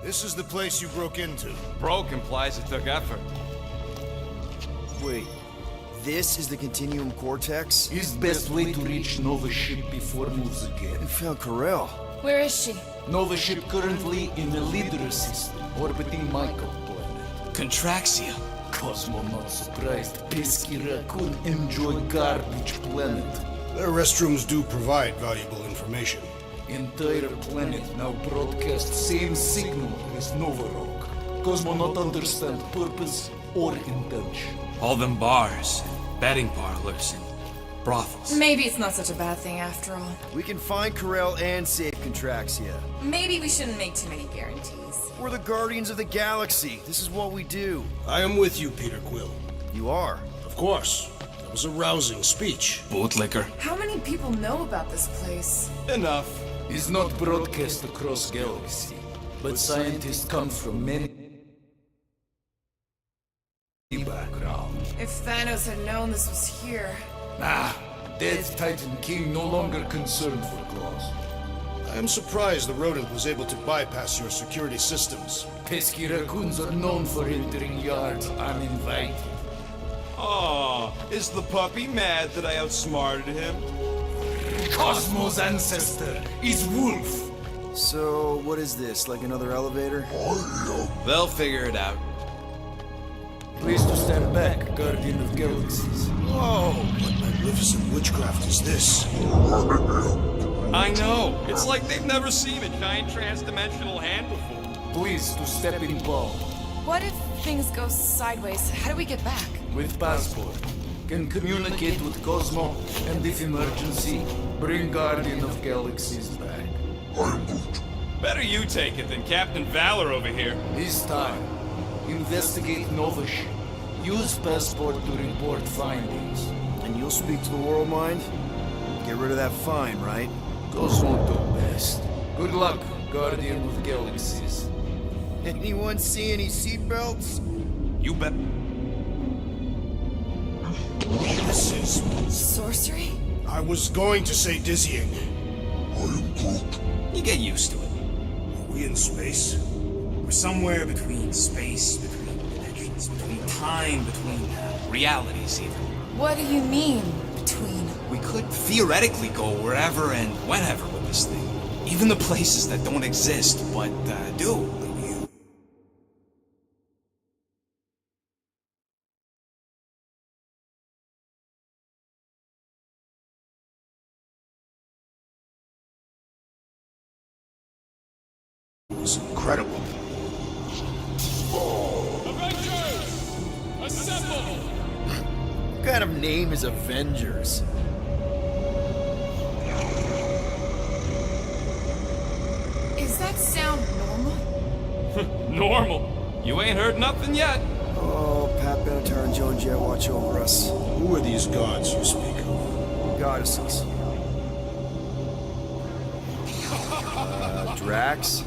This is the place you broke into. Broke implies it took effort. Wait, this is the Continuum Cortex? Is best way to reach Nova ship before moves again. You found Corel. Where is she? Nova ship currently in the Leader system, orbiting Michael planet. Contraxia. Cosmo not surprised. Pesky raccoon enjoy garbage planet. Their restrooms do provide valuable information. Entire planet now broadcast same signal as Nova Rock. Cosmo not understand purpose or intention. All them bars, betting parlors, and brothels. Maybe it's not such a bad thing after all. We can find Corel and save Contraxia. Maybe we shouldn't make too many guarantees. We're the Guardians of the Galaxy. This is what we do. I am with you, Peter Quill. You are. Of course. That was a rousing speech. Bootlicker. How many people know about this place? Enough. Is not broadcast across galaxy, but scientists come from many background. If Thanos had known this was here... Dead Titan King no longer concerned for claws. I am surprised the rodent was able to bypass your security systems. Pesky raccoons are known for entering yards uninvited. Aw, is the puppy mad that I outsmarted him? Cosmo's ancestor is Wolf. So, what is this? Like another elevator? They'll figure it out. Please to stand back, Guardian of Galaxies. Whoa! What magnificent witchcraft is this? I know. It's like they've never seen a giant trans-dimensional hand before. Please to step in bow. What if things go sideways? How do we get back? With passport. Can communicate with Cosmo, and if emergency, bring Guardian of Galaxies back. Better you take it than Captain Valor over here. This time, investigate Nova ship. Use passport to report findings. And you'll speak to the World Mind? Get rid of that fine, right? Cosmo do best. Good luck, Guardian of Galaxies. Anyone see any seatbelts? You bet. This is... Sorcery? I was going to say dizzying. You get used to it. Are we in space? We're somewhere between space, between dimensions, between time, between... Realities, even. What do you mean, between? We could theoretically go wherever and whenever with this thing. Even the places that don't exist, but do. It was incredible. What kind of name is Avengers? Is that sound normal? Normal. You ain't heard nothing yet. Oh, Pat Benatar and Joan Jett watch over us. Who are these gods you speak of? Goddesses. Drax?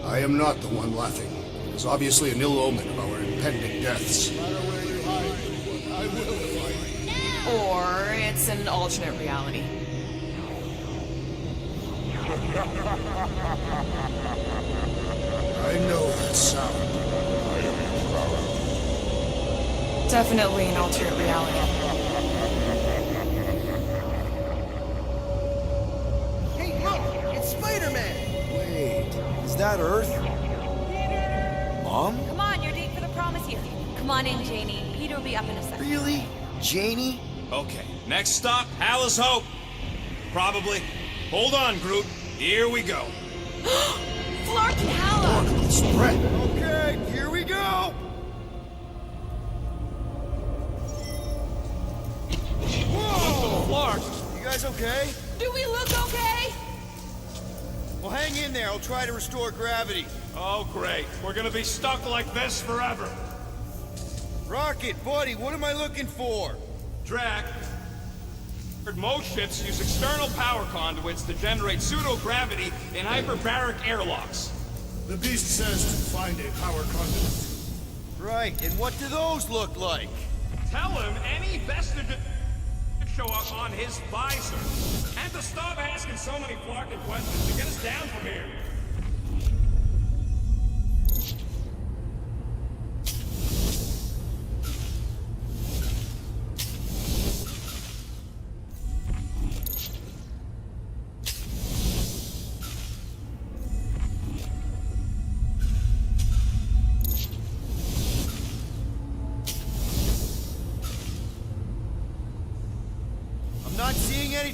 I am not the one laughing. It is obviously an ill omen of our impending deaths. Or it's an alternate reality. I know that sound. Definitely an alternate reality. Hey, look! It's Spider-Man! Wait, is that Earth? Mom? Come on, you're late for the promise here. Come on in, Janie. Peter will be up in a second. Really? Janie? Okay, next stop, Hal's Hope. Probably. Hold on, Groot. Here we go. Flark and Hala! Spread. Okay, here we go! Whoa! Flark! You guys okay? Do we look okay? Well, hang in there. I'll try to restore gravity. Oh, great. We're gonna be stuck like this forever. Rocket, buddy, what am I looking for? Drac. Most ships use external power conduits to generate pseudo-gravity in hyperbaric airlocks. The beast says to find a power conduit. Right, and what do those look like? Tell him any vestige show up on his visor. And to stop asking so many Flarkin questions to get us down from here.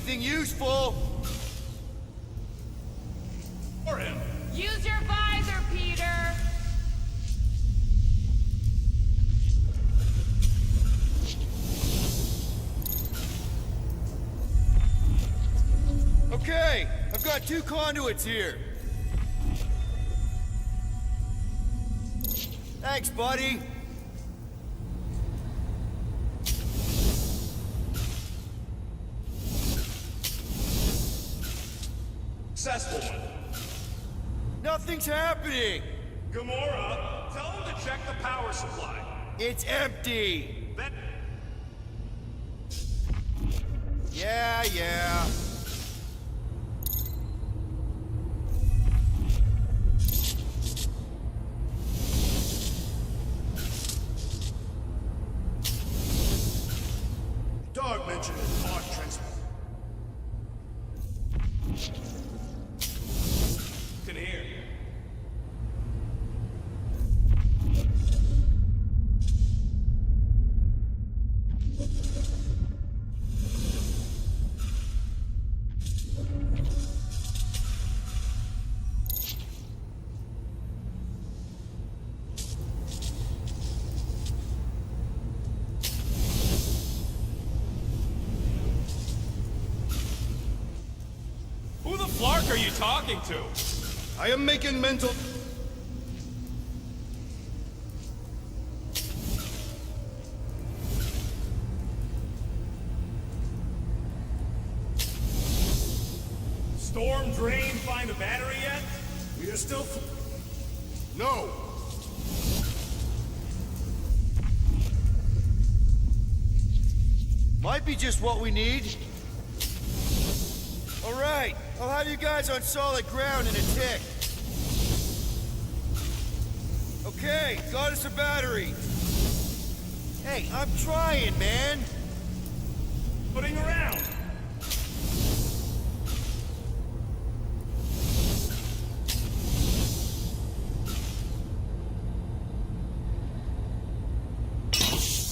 anything useful. For him. Use your visor, Peter! Okay, I've got 2 conduits here. Thanks, buddy. Successful one. Nothing's happening. Gamora, tell him to check the power supply. It's empty. Then Yeah. Dog mentioned an odd transfer. can hear. Who the flark are you talking to? I am making mental... Storm Drain find a battery yet? We are still... No! Might be just what we need. All right, I'll have you guys on solid ground in a tick. Okay, got us a battery. Hey, I'm trying, man. Putting around.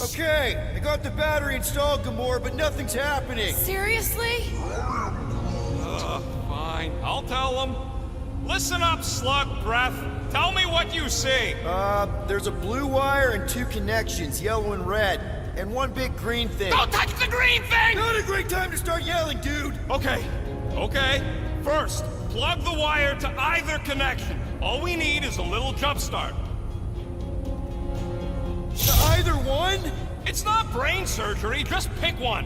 Okay, I got the battery installed, Gamora, but nothing's happening. Seriously? Fine, I'll tell them. Listen up, slug breath. Tell me what you see. There's a blue wire and 2 connections, yellow and red, and 1 big green thing. Don't touch the green thing! Not a great time to start yelling, dude! Okay. First, plug the wire to either connection. All we need is a little jump start. To either one? It's not brain surgery, just pick one.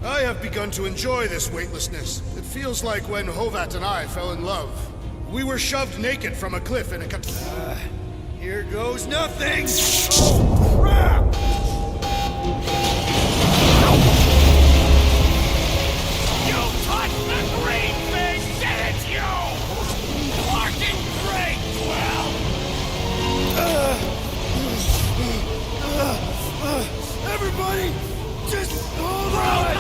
I have begun to enjoy this weightlessness. It feels like when Hovat and I fell in love. We were shoved naked from a cliff in a... Here goes nothing! Oh, crap! You touched the green thing! Did it, you? Fucking great, Everybody, just hold on!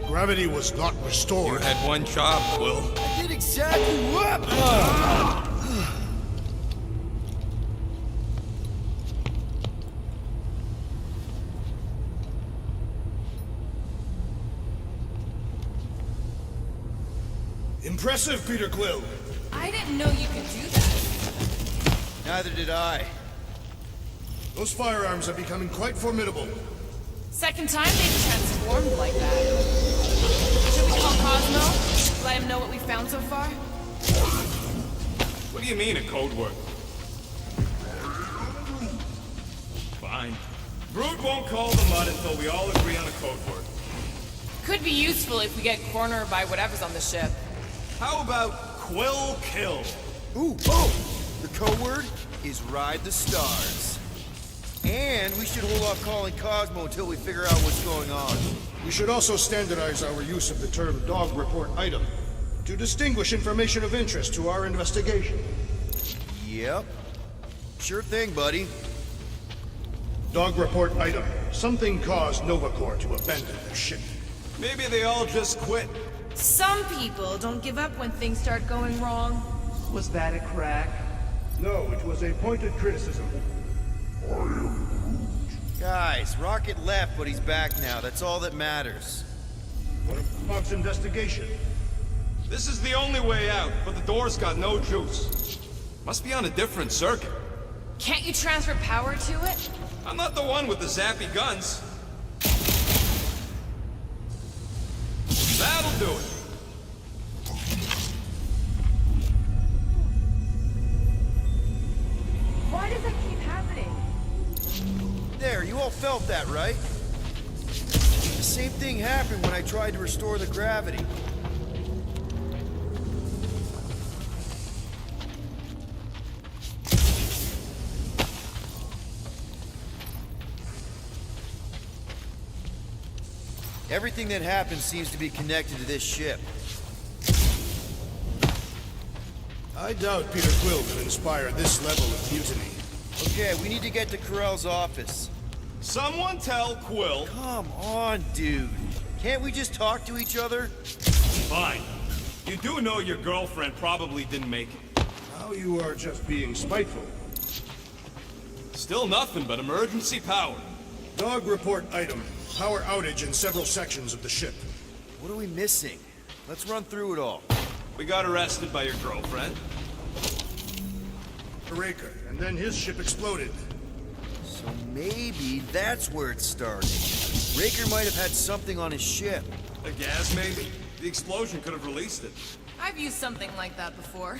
Gravity was not restored. You had one job, Quill. I did exactly what? Impressive, Peter Quill. I didn't know you could do that. Neither did I. Those firearms are becoming quite formidable. Second time they've transformed like that. Should we call Cosmo? Let him know what we found so far? What do you mean, a code word? Fine. Groot won't call the mud until we all agree on a code word. Could be useful if we get cornered by whatever's on the ship. How about Quill Kill? Ooh, oh! The code word is Ride the Stars. And we should hold off calling Cosmo until we figure out what's going on. We should also standardize our use of the term dog report item. to distinguish information of interest to our investigation. Yep. Sure thing, buddy. Dog report item. Something caused Nova Corps to abandon their ship. Maybe they all just quit. Some people don't give up when things start going wrong. Was that a crack? No, it was a pointed criticism. Guys, Rocket left, but he's back now. That's all that matters. What of Bob's investigation? This is the only way out, but the door's got no juice. Must be on a different circuit. Can't you transfer power to it? I'm not the one with the zappy guns. That'll do it. Why does that keep happening? There, you all felt that, right? The same thing happened when I tried to restore the gravity. Everything that happened seems to be connected to this ship. I doubt Peter Quill could inspire this level of mutiny. Okay, we need to get to Corell's office. Someone tell Quill. Come on, dude. Can't we just talk to each other? Fine. You do know your girlfriend probably didn't make it. Now you are just being spiteful. Still nothing but emergency power. Dog report item. Power outage in several sections of the ship. What are we missing? Let's run through it all. We got arrested by your girlfriend. Raker, and then his ship exploded. So maybe that's where it started. Raker might have had something on his ship. The gas, maybe? The explosion could have released it. I've used something like that before.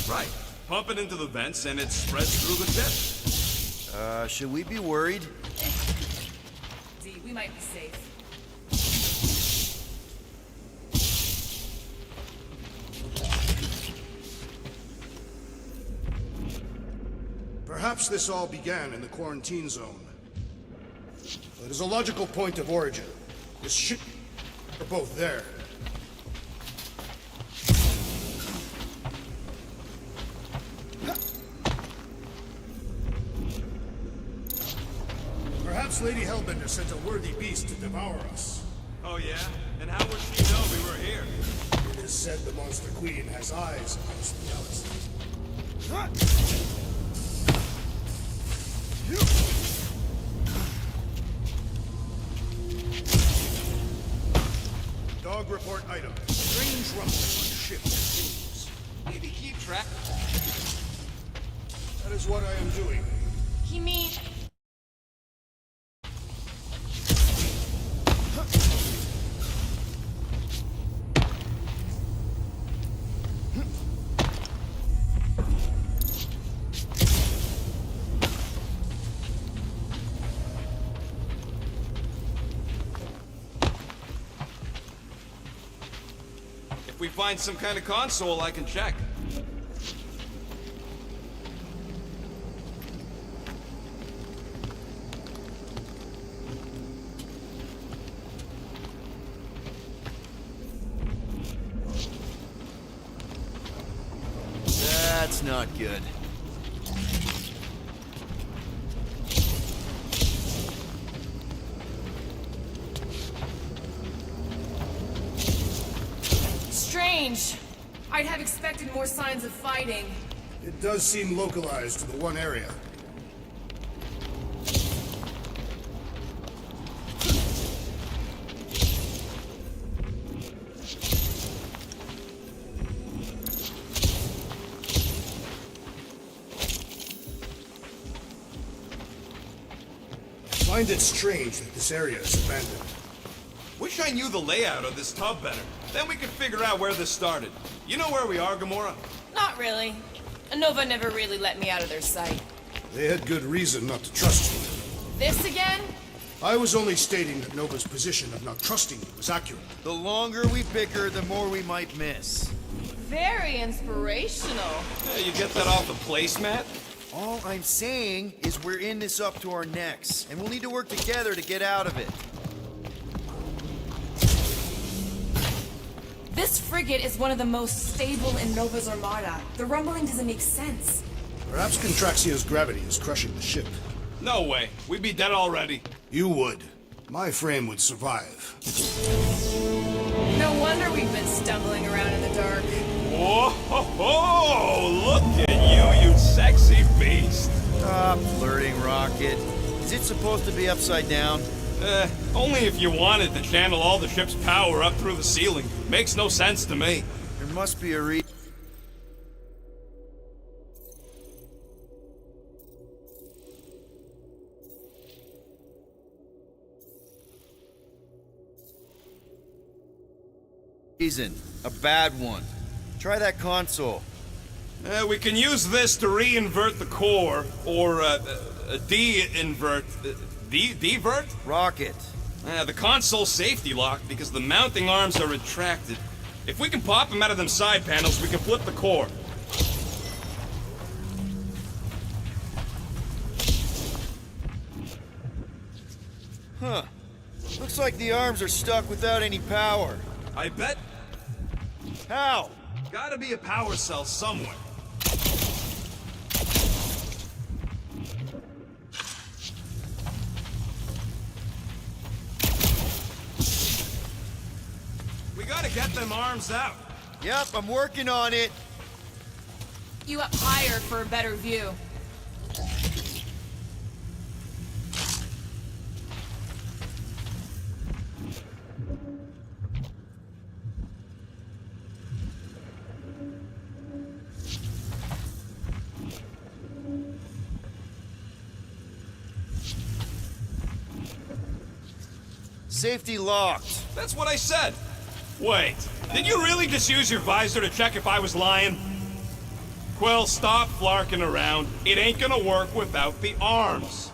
Right. Pump it into the vents and it spreads through the ship. Should we be worried? D, we might be safe. Perhaps this all began in the quarantine zone. It is a logical point of origin. This ship are both there. Perhaps Lady Hellbender sent a worthy beast to devour us. Oh yeah? And how would she know we were here? It is said the Monster Queen has eyes amongst the galaxy. Dog report item. Strange rumbling on ship continues. Maybe keep track. That is what I am doing. He mean... If we find some kind of console, I can check. That's not good. Strange. I'd have expected more signs of fighting. It does seem localized to the one area. I find it strange that this area is abandoned. Wish I knew the layout of this tub better. Then we could figure out where this started. You know where we are, Gamora? Not really. Nova never really let me out of their sight. They had good reason not to trust you. This again? I was only stating that Nova's position of not trusting you was accurate. The longer we bicker, the more we might miss. Very inspirational. Yeah, you get that off the placemat? All I'm saying is we're in this up to our necks, and we'll need to work together to get out of it. This This frigate is one of the most stable in Nova's armada. The rumbling doesn't make sense. Perhaps Contraxio's gravity is crushing the ship. No way. We'd be dead already. You would. My frame would survive. No wonder we've been stumbling around in the dark. Whoa, ho, ho, look at you, you sexy beast. Stop flirting, Rocket. Is it supposed to be upside down? Only if you wanted to channel all the ship's power up through the ceiling. Makes no sense to me. There must be a reason. A bad one. Try that console. We can use this to re-invert the core, or de-invert... Divert? Rocket. The console's safety locked because the mounting arms are retracted. If we can pop them out of them side panels, we can flip the core. Huh. Looks like the arms are stuck without any power. I bet How? gotta be a power cell somewhere. We gotta get them arms out. Yep, I'm working on it. You up higher for a better view. Safety locked. That's what I said. Wait, did you really just use your visor to check if I was lying? Quill, stop flarking around. It ain't gonna work without the arms.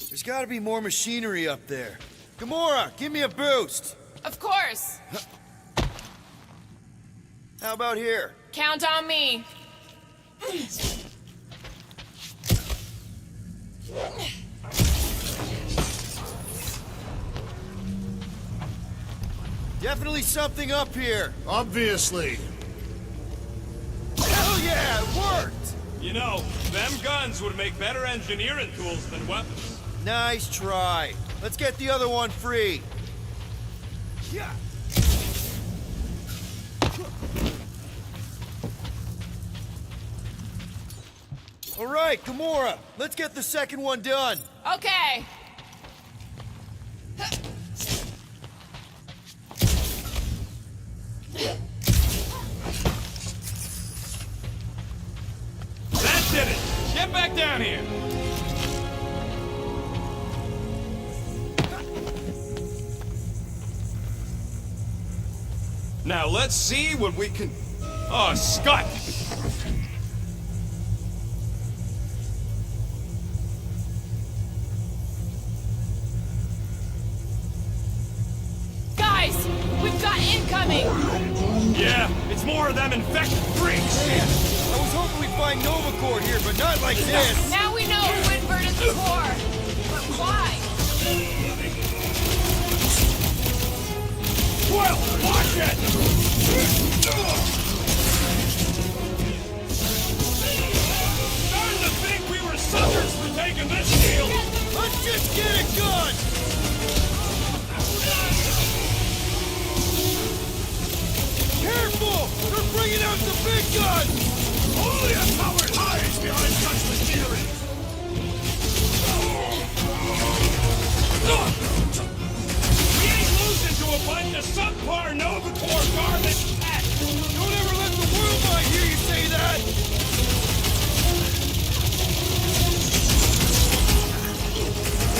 There's gotta be more machinery up there. Gamora, give me a boost. Of course. How about here? Count on me. Definitely something up here. Obviously. Hell yeah, it worked! You know, them guns would make better engineering tools than weapons. Nice try. Let's get the other one free. Yeah. All right, Gamora, let's get the second one done. Okay. That did it! Get back down here! Now let's see what we can... Oh, Scott! Guys, we've got incoming! Yeah, it's more of them infected freaks! I was hoping we'd find Nova Corps here, but not like this. Now we know who inverted the core. But why? Well, watch it! Starting to think we were suckers for taking this deal! Let's just get it done. Careful! They're bringing out the big guns! Only a coward hides behind such machinery! We ain't losing to a bunch of subpar Nova Corps garbage! Don't ever let the world mind hear you say that!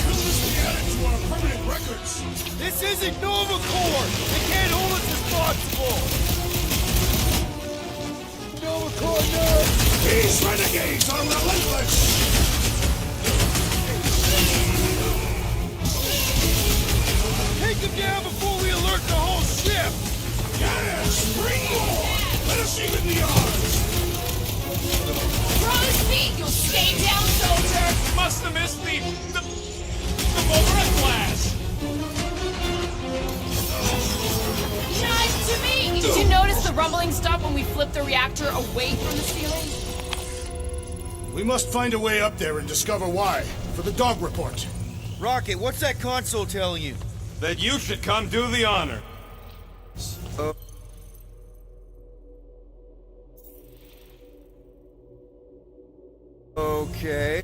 Will this be added to our permanent records? This isn't Nova Corps! They can't hold us responsible! Nova Corps nerds! These renegades are relentless! Take him down before we alert the whole ship! Yes! Bring more! Let us see in the arms! We're on his feet! You'll stay down, soldier! Must have missed the overhead glass. Nice to me! Did you notice the rumbling stop when we flipped the reactor away from the ceiling? We must find a way up there and discover why, for the dog report. Rocket, what's that console telling you? That you should come do the honor. Okay.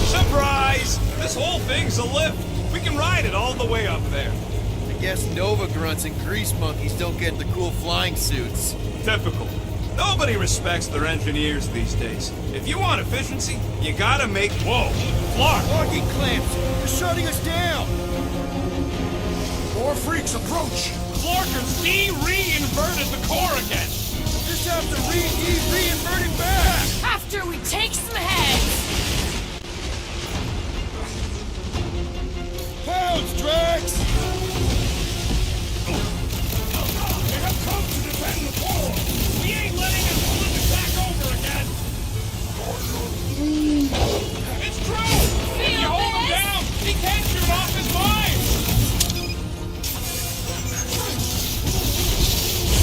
Surprise! This whole thing's a lift. We can ride it all the way up there. I guess Nova grunts and grease monkeys don't get the cool flying suits. Typical. Nobody respects their engineers these days. If you want efficiency, you gotta make... Whoa! Flark! Locking clamps! They're shutting us down! More freaks approach! Flarkers re-inverted the core again! Just have to re-invert it back! After we take some heads! Pounds, Drax! They have come to defend the core! We ain't letting him flip it back over again! It's true! If you hold him down, he can't shoot off his mine!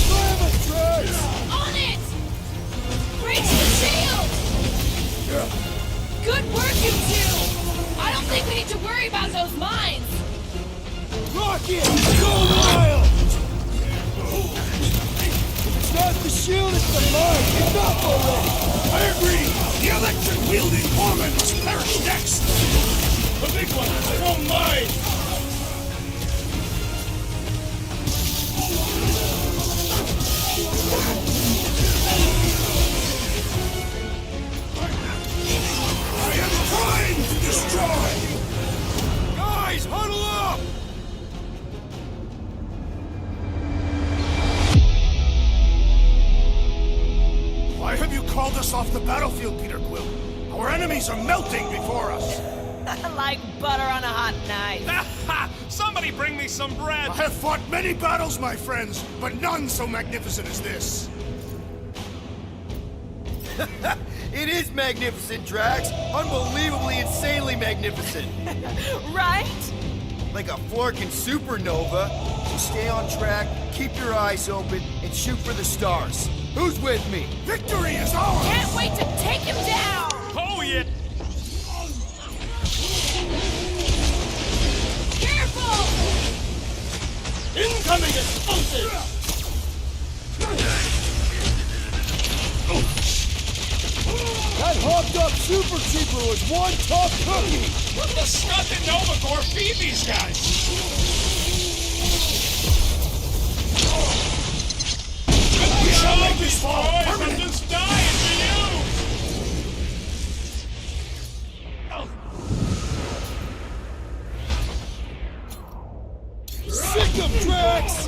Slam it, Drax! On it! Breach the shield! Good work, you two! I don't think we need to worry about those mines! Rocket! Go wild! If it's not the shield, it's the mine! Enough already! I agree! The electric-wielding foreman must perish next! The big one, they won't mind! I am trying to destroy! Guys, huddle up! Why have you called us off the battlefield, Peter Quill? Our enemies are melting before us! Like butter on a hot knife. Ha! Somebody bring me some bread! I have fought many battles, my friends, but none so magnificent as this. It is magnificent, Drax! Unbelievably, insanely magnificent! Right? Like a Flarkin supernova. So stay on track, keep your eyes open, and shoot for the stars. Who's with me? Victory is ours! Can't wait to take him down! Oh, yeah! Careful! Incoming explosive! That hopped-up super trooper was one tough cookie! What the scud did Nova Corps feed these guys? We shall make this fall I'm permanent! just dying for you! Sick of Drax!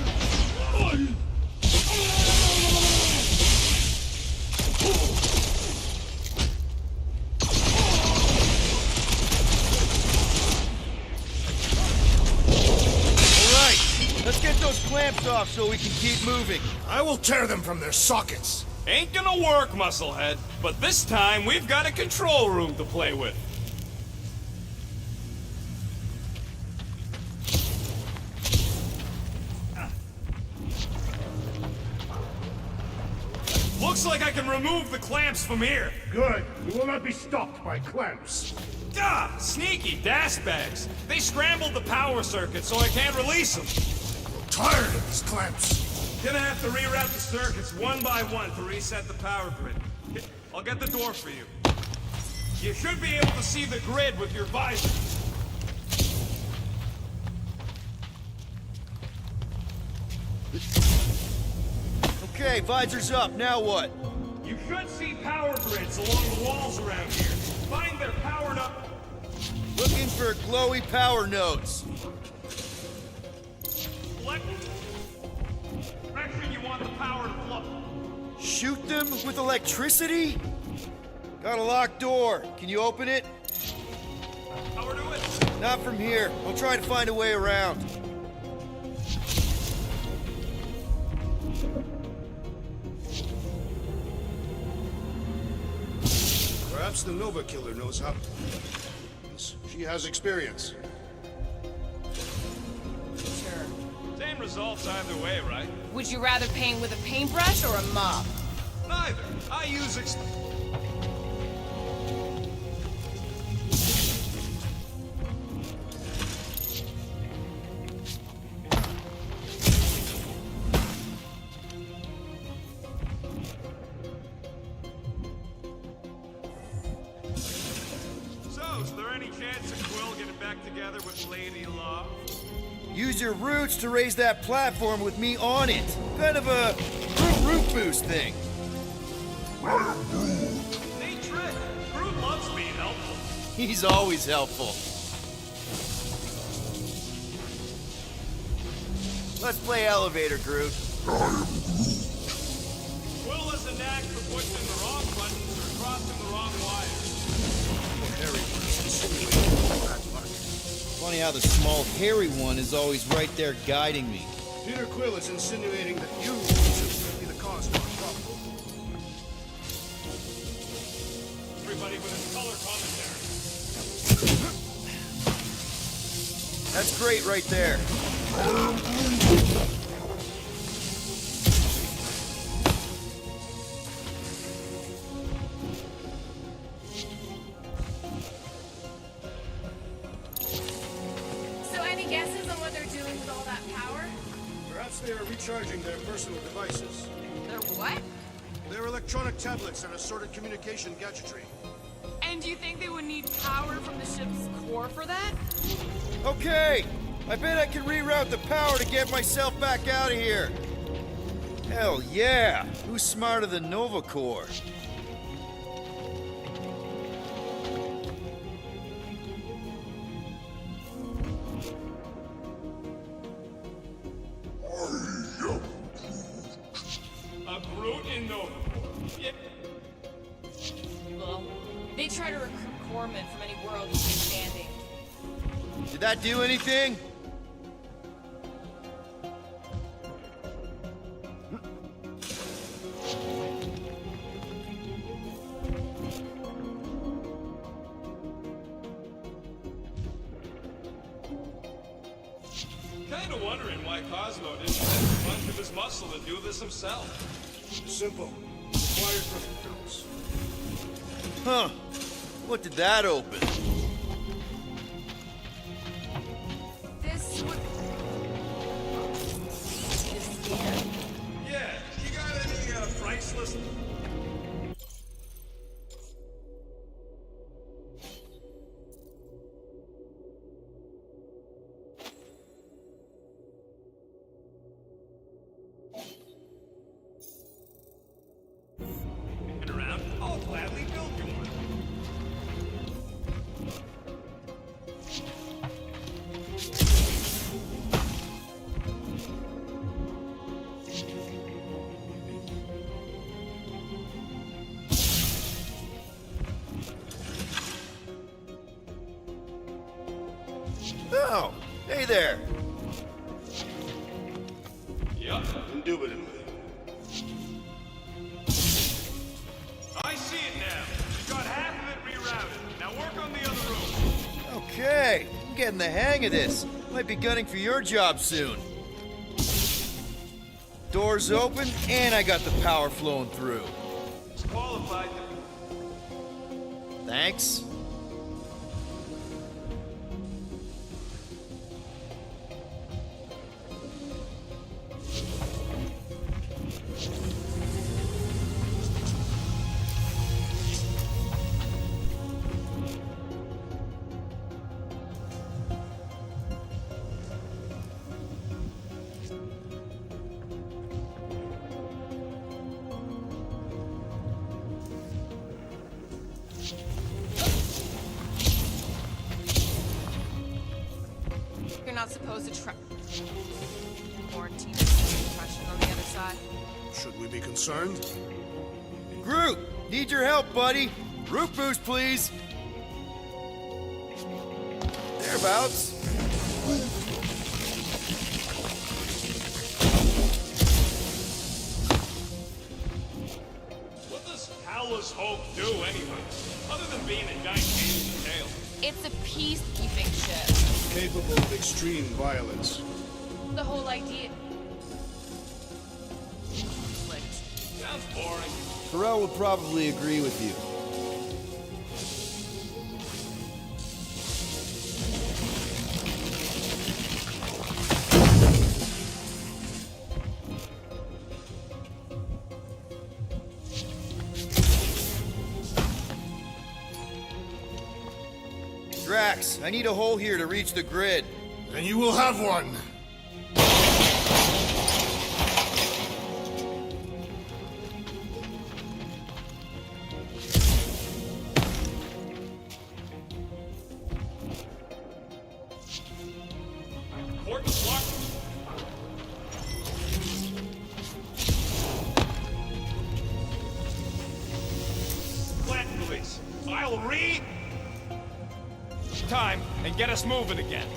clamps off so we can keep moving. I will tear them from their sockets. Ain't gonna work, Musclehead. But this time, we've got a control room to play with. Looks like I can remove the clamps from here. Good. We will not be stopped by clamps. Ah, sneaky dash bags. They scrambled the power circuit so I can't release them. Tired of these clamps. Gonna have to reroute the circuits one by one to reset the power grid. I'll get the door for you. You should be able to see the grid with your visor. Okay, visor's up. Now what? You should see power grids along the walls around here. Find they're powered up. Looking for glowy power nodes. Select direction you want the power to flow. Shoot them with electricity? Got a locked door. Can you open it? Power to it. Not from here. We'll try to find a way around. Perhaps the Nova Killer knows how. She has experience. Sure. Same results either way, right? Would you rather paint with a paintbrush or a mop? Neither. I use So, is there any chance of Quill getting back together with Lady Love? Use your roots to raise that platform with me on it. Kind of a root boost thing. Neat trick. Groot loves being helpful. He's always helpful. Let's play elevator, Groot. Quill has a knack for pushing the wrong buttons or crossing the wrong wires. Funny how the small, hairy one is always right there guiding me. Peter Quill is insinuating that you should be the cause of our problem. Everybody with his color commentary. That's great right there. So any guesses on what they're doing with all that power? Perhaps they are recharging their personal devices. They're what? Their electronic tablets and assorted communication gadgetry. And do you think they would need power from the ship's core for that? Okay, I bet I can reroute the power to get myself back out of here. Hell yeah! Who's smarter than Nova Corps? A Groot in Nova Corps. Yeah. Well, they try to recruit corpsmen from any world who's standing. Did that do anything? Kinda wondering why Cosmo didn't send a bunch of his muscle to do this himself. Simple. Required protocols. Huh. What did that open? This would... This is weird. Yeah, you got any priceless... around? I'll gladly build you one. Oh, hey there. Yup. Indubitably. I see it now. You got half of it rerouted. Now work on the other room. Okay, I'm getting the hang of this. Might be gunning for your job soon. Doors open, and I got the power flowing through. It's qualified to Thanks. You're not supposed to try. Quarantine depression on the other side. Should we be concerned? Groot, need your help, buddy. Root boost, please. Thereabouts. What does Howler's Hope do anyway? Other than being a giant pain in the tail. It's a peacekeeping ship. Capable of extreme violence. The whole idea. Conflict. Sounds boring. Pharrell would probably agree with you. Drax, I need a hole here to reach the grid. And you will have one. Port the block. Plant release. I'll read. Time and get us moving again.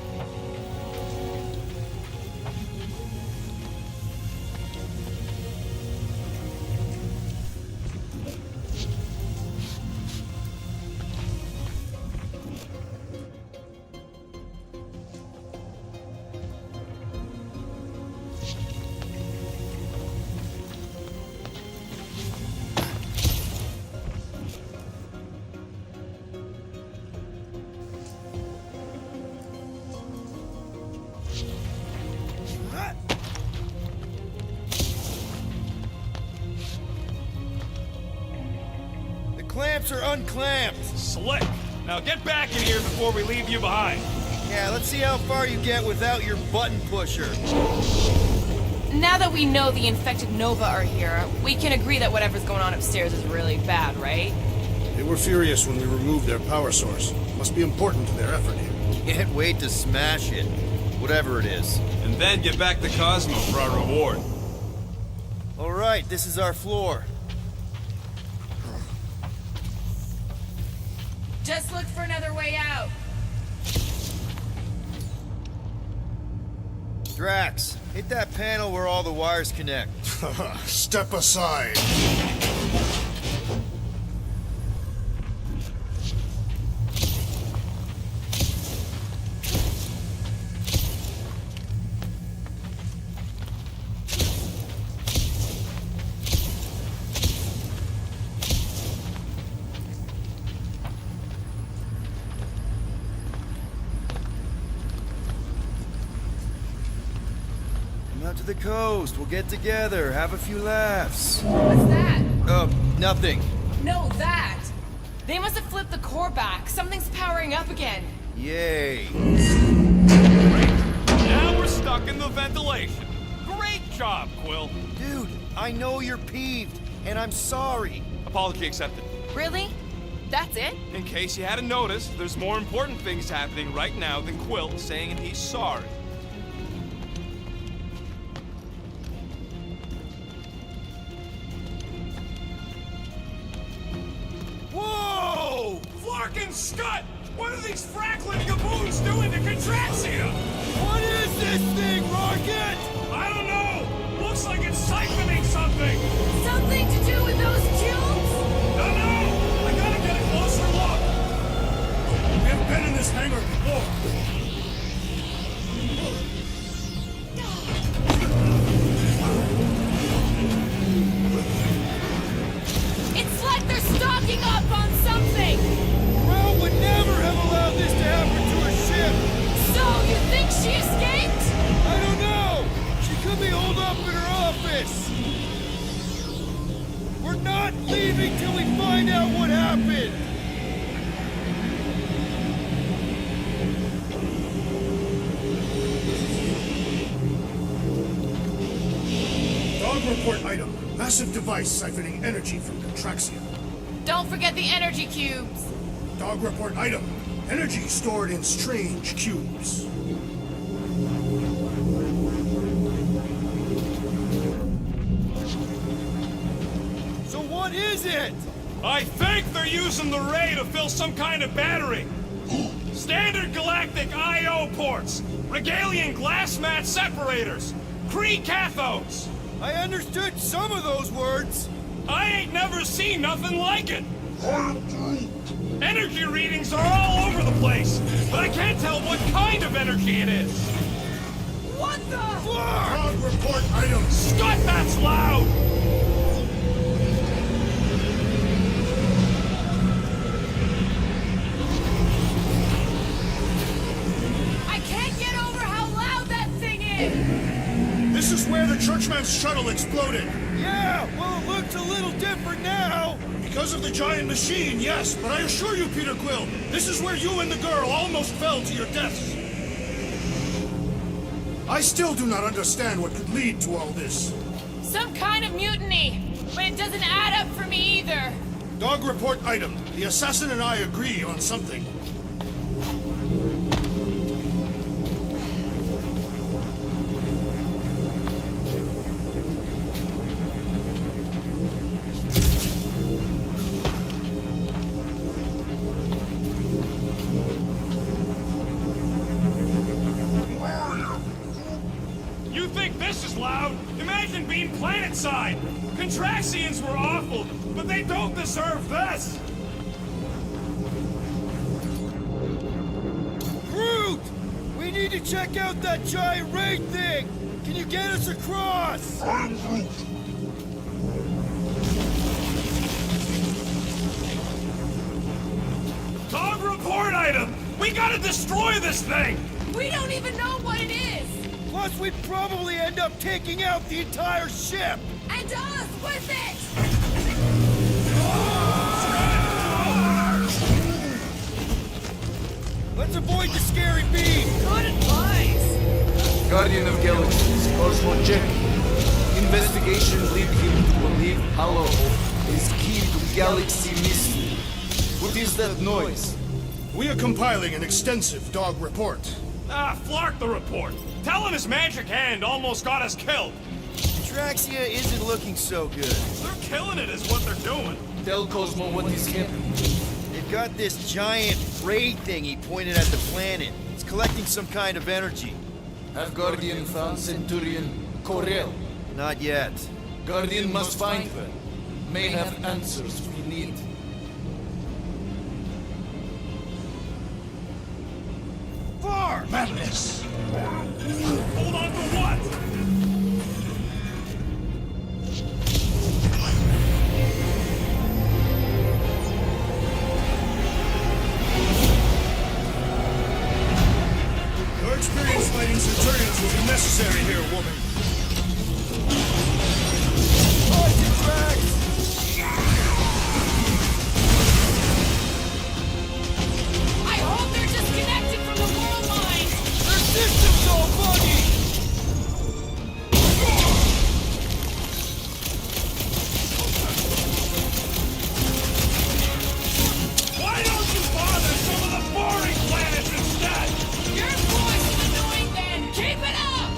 The clamps are unclamped. Slick. Now get back in here before we leave you behind. Yeah, let's see how far you get without your button pusher. Now that we know the infected Nova are here, we can agree that whatever's going on upstairs is really bad, right? They were furious when we removed their power source. Must be important to their effort here. Can't wait to smash it. Whatever it is. And then get back to Cosmo for our reward. Alright, this is our floor. Just look for another way out. Drax, hit that panel where all the wires connect. Step aside. Come out to the coast. We'll get together, have a few laughs. What's that? Nothing. No, that! They must have flipped the core back. Something's powering up again. Yay. Now we're stuck in the ventilation. Great job, Quill. Dude, I know you're peeved, and I'm sorry. Apology accepted. Really? That's it? In case you hadn't noticed, there's more important things happening right now than Quill saying he's sorry. Whoa! Flark and Scott! What are these frackling gaboons doing to Contraxia? What is this thing, Rocket? I don't know! We'll hangar before. It's like they're stocking up on something! Crown would never have allowed this to happen to a ship! So, you think she escaped? I don't know! She could be holed up in her office! We're not leaving till we find out what happened! Dog report item. Massive device siphoning energy from Contraxia. Don't forget the energy cubes. Dog report item. Energy stored in strange cubes. So what is it? I think they're using the ray to fill some kind of battery. Standard galactic I.O. ports, Regalian glass mat separators, Kree cathodes. I understood some of those words. I ain't never seen nothing like it. Energy readings are all over the place, but I can't tell what kind of energy it is. What the? Dog report item. Scott, that's loud! I can't get over how loud that thing is! This is where the Churchman's shuttle exploded. Yeah, well, it looks a little different now. Because of the giant machine, yes, but I assure you, Peter Quill, this is where you and the girl almost fell to your deaths. I still do not understand what could lead to all this. Some kind of mutiny, but it doesn't add up for me either. Dog report item. The assassin and I agree on something. You think this is loud? Imagine being planetside! Contraxians were awful, but they don't deserve this! Groot! We need to check out that giant ray thing! Can you get us across? Dog report item! We gotta destroy this thing! We don't even know what it is! Plus, we'd probably end up taking out the entire ship! And us with it! Let's avoid the scary beam! Good advice! Guardian of Galaxies, Cosmo Jack. Investigation lead him to believe Hollow is key to galaxy mystery. What is that noise? We are compiling an extensive dog report. Ah, Flark the report. Tell him his magic hand almost got us killed. Traxia isn't looking so good. They're killing it is what they're doing. Tell Cosmo what is happening. They've got this giant ray thingy pointed at the planet. It's collecting some kind of energy. Have Guardian found Centurion Corel? Not yet. Guardian must find her. May have answers we need. Far! Madness! Hold on to what? Your experience fighting Centurions will be necessary here, woman. I hope they're disconnected from the world line! Their system's all buggy! Why don't you bother some of the boring planets instead? Your voice is annoying then! Keep it up!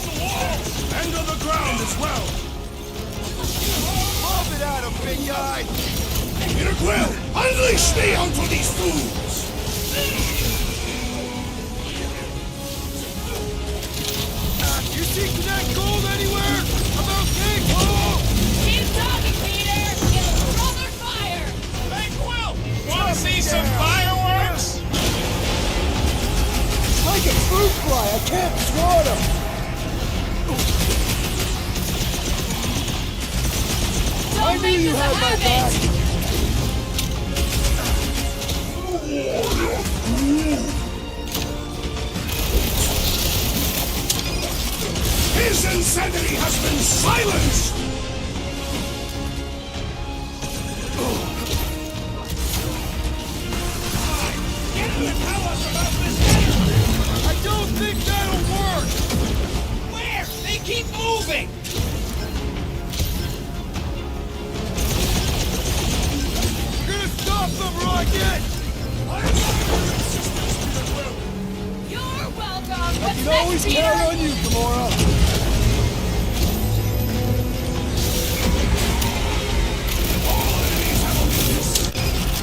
on the walls! And on the ground as well! Lob it at him, big guy! Peter Quill, unleash me onto these fools! You see that gold anywhere? I'm okay, Paul! Keep talking, Peter! It'll brother fire! Hey, Quill! Wanna see some fireworks? Like a fruit fly, I can't swat him! Don't make this a habit! His insanity has been silenced! Get him to tell us about this battery! I don't think that'll work! Where? They keep moving! You're gonna stop them, Rocket! You're welcome! I What's can next, always Peter? count on you, Gamora!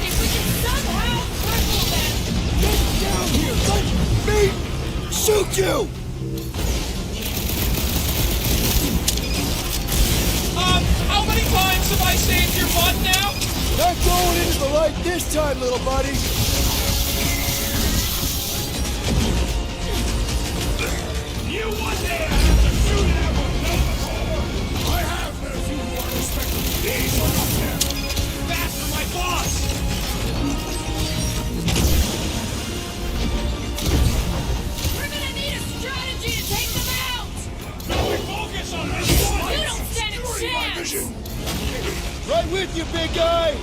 If we can somehow cripple them! Get down here! Let me shoot you! How many times have I saved your butt now? Not going into the light this time, little buddy! You one day have to shoot at one. I have met a few who are respected. These are up there. Faster, my boss! We're gonna need a strategy to take them out! Now we focus on this one! You don't stand a chance! Right with you, big guy!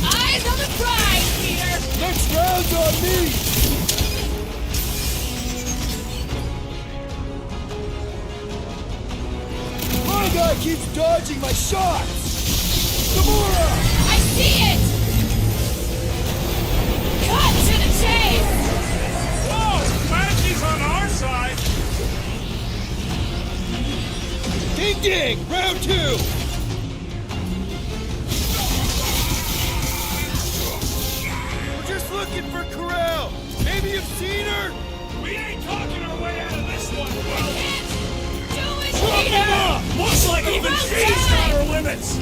Eyes on the prize, Peter! Next round's on me! My guy keeps dodging my shots! Gamora! I see it! Cut to the chase! Whoa! Glad she's on our side! Ding ding! Round two! We're just looking for Corral! Maybe you've seen her? We ain't talking our way out of this one, Quill! Can't do it, Peter! Looks like even Well she's done! got her limits!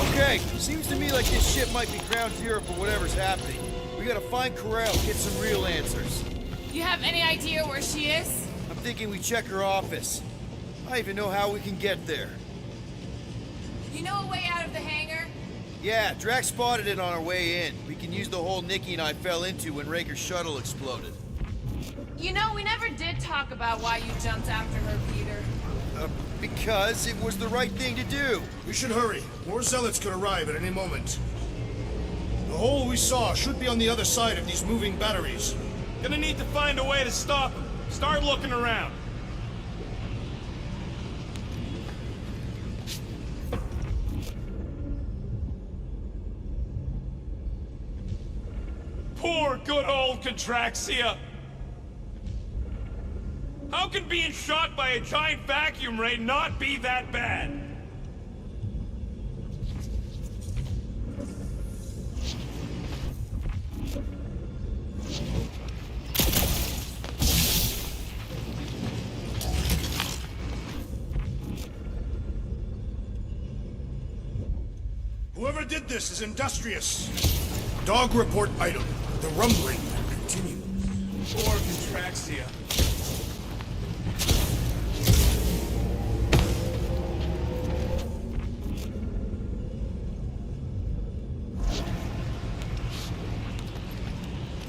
Okay, seems to me like this ship might be ground zero for whatever's happening. We gotta find Corral, get some real answers. You have any idea where she is? I'm thinking we check her office. I don't even know how we can get there. You know a way out of the hangar? Yeah, Drax spotted it on our way in. We can use the hole Nikki and I fell into when Raker's shuttle exploded. You know, we never did talk about why you jumped after her, Peter. Because it was the right thing to do. We should hurry. More zealots could arrive at any moment. The hole we saw should be on the other side of these moving batteries. Gonna need to find a way to stop him. Start looking around. Poor good old Contraxia. How can being shot by a giant vacuum ray not be that bad? Whoever did this is industrious. Dog report item. The rumbling continues. Poor Contraxia.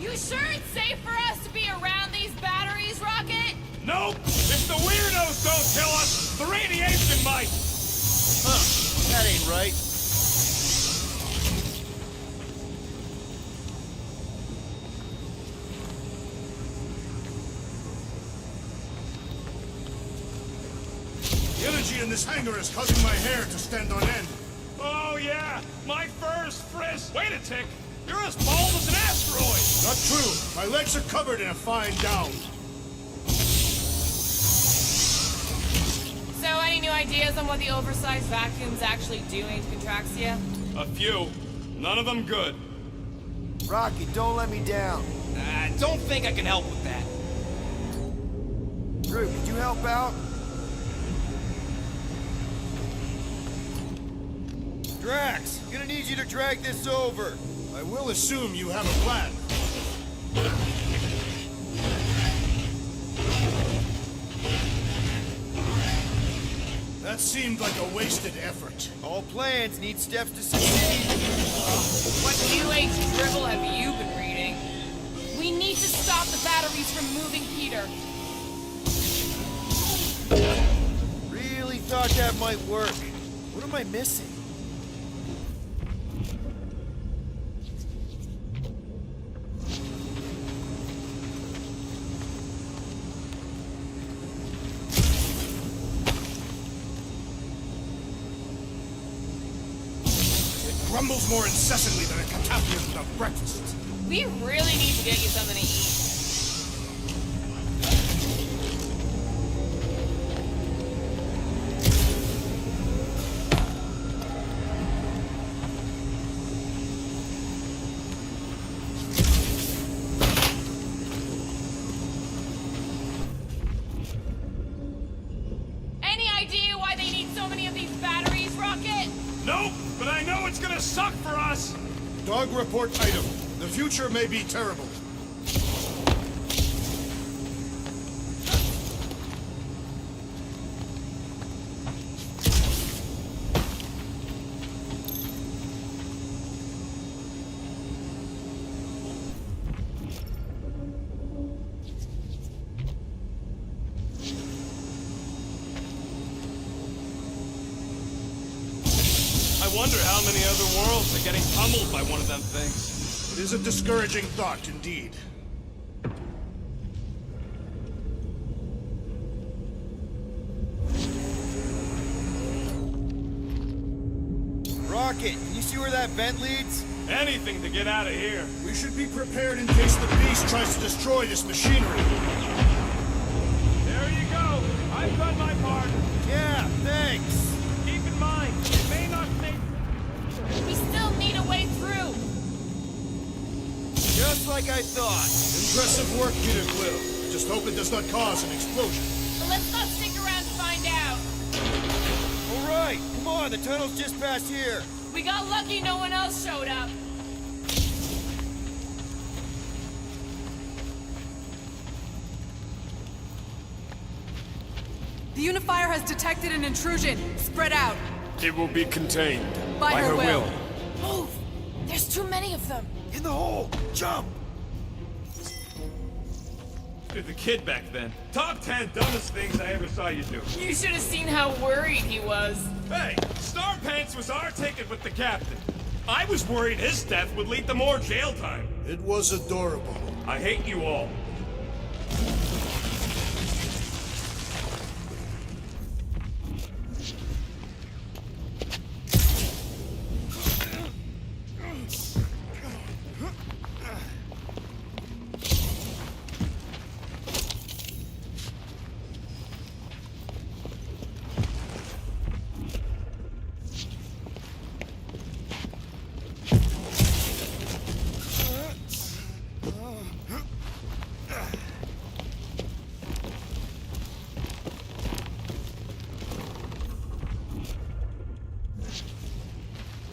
You sure it's safe for us to be around these batteries, Rocket? Nope! If the weirdos don't kill us, the radiation might! Huh, that ain't right. The energy in this hangar is causing my hair to stand on end. Oh yeah, my fur's frizz. Wait a tick, you're as bald as an asteroid! Not true. My legs are covered in a fine down. ideas on what the oversized vacuum's actually doing to Contraxia? A few. None of them good. Rocky, don't let me down. I don't think I can help with that. Groot, could you help out? Drax, gonna need you to drag this over. I will assume you have a plan. That seemed like a wasted effort. All plans need steps to succeed. What New Age dribble have you been reading? We need to stop the batteries from moving Peter. Really thought that might work. What am I missing? Grumbles more incessantly than a catapian without breakfast. We really need to get you something to eat. Any idea why they need so many of these batteries, Rocket? Nope, but I know it's gonna suck for us. Dog report item. The future may be terrible. I wonder how many other worlds are getting pummeled by one of them things. It is a discouraging thought indeed. Rocket, can you see where that vent leads? Anything to get out of here. We should be prepared in case the beast tries to destroy this machinery. There you go. I've done my part. Yeah, thanks. Keep in mind, it may not make... We still need a way through. Just like I thought. Impressive work, Peter Quill. Just hope it does not cause an explosion. But let's not stick around to find out. All right, come on, the tunnel's just past here. We got lucky no one else showed up. The Unifier has detected an intrusion. Spread out. It will be contained. By her will. Move! There's too many of them. In the hole, jump! You're the kid back then. Top 10 dumbest things I ever saw you do. You should have seen how worried he was. Hey, Star Pants was our ticket with the captain. I was worried his death would lead to more jail time. It was adorable. I hate you all.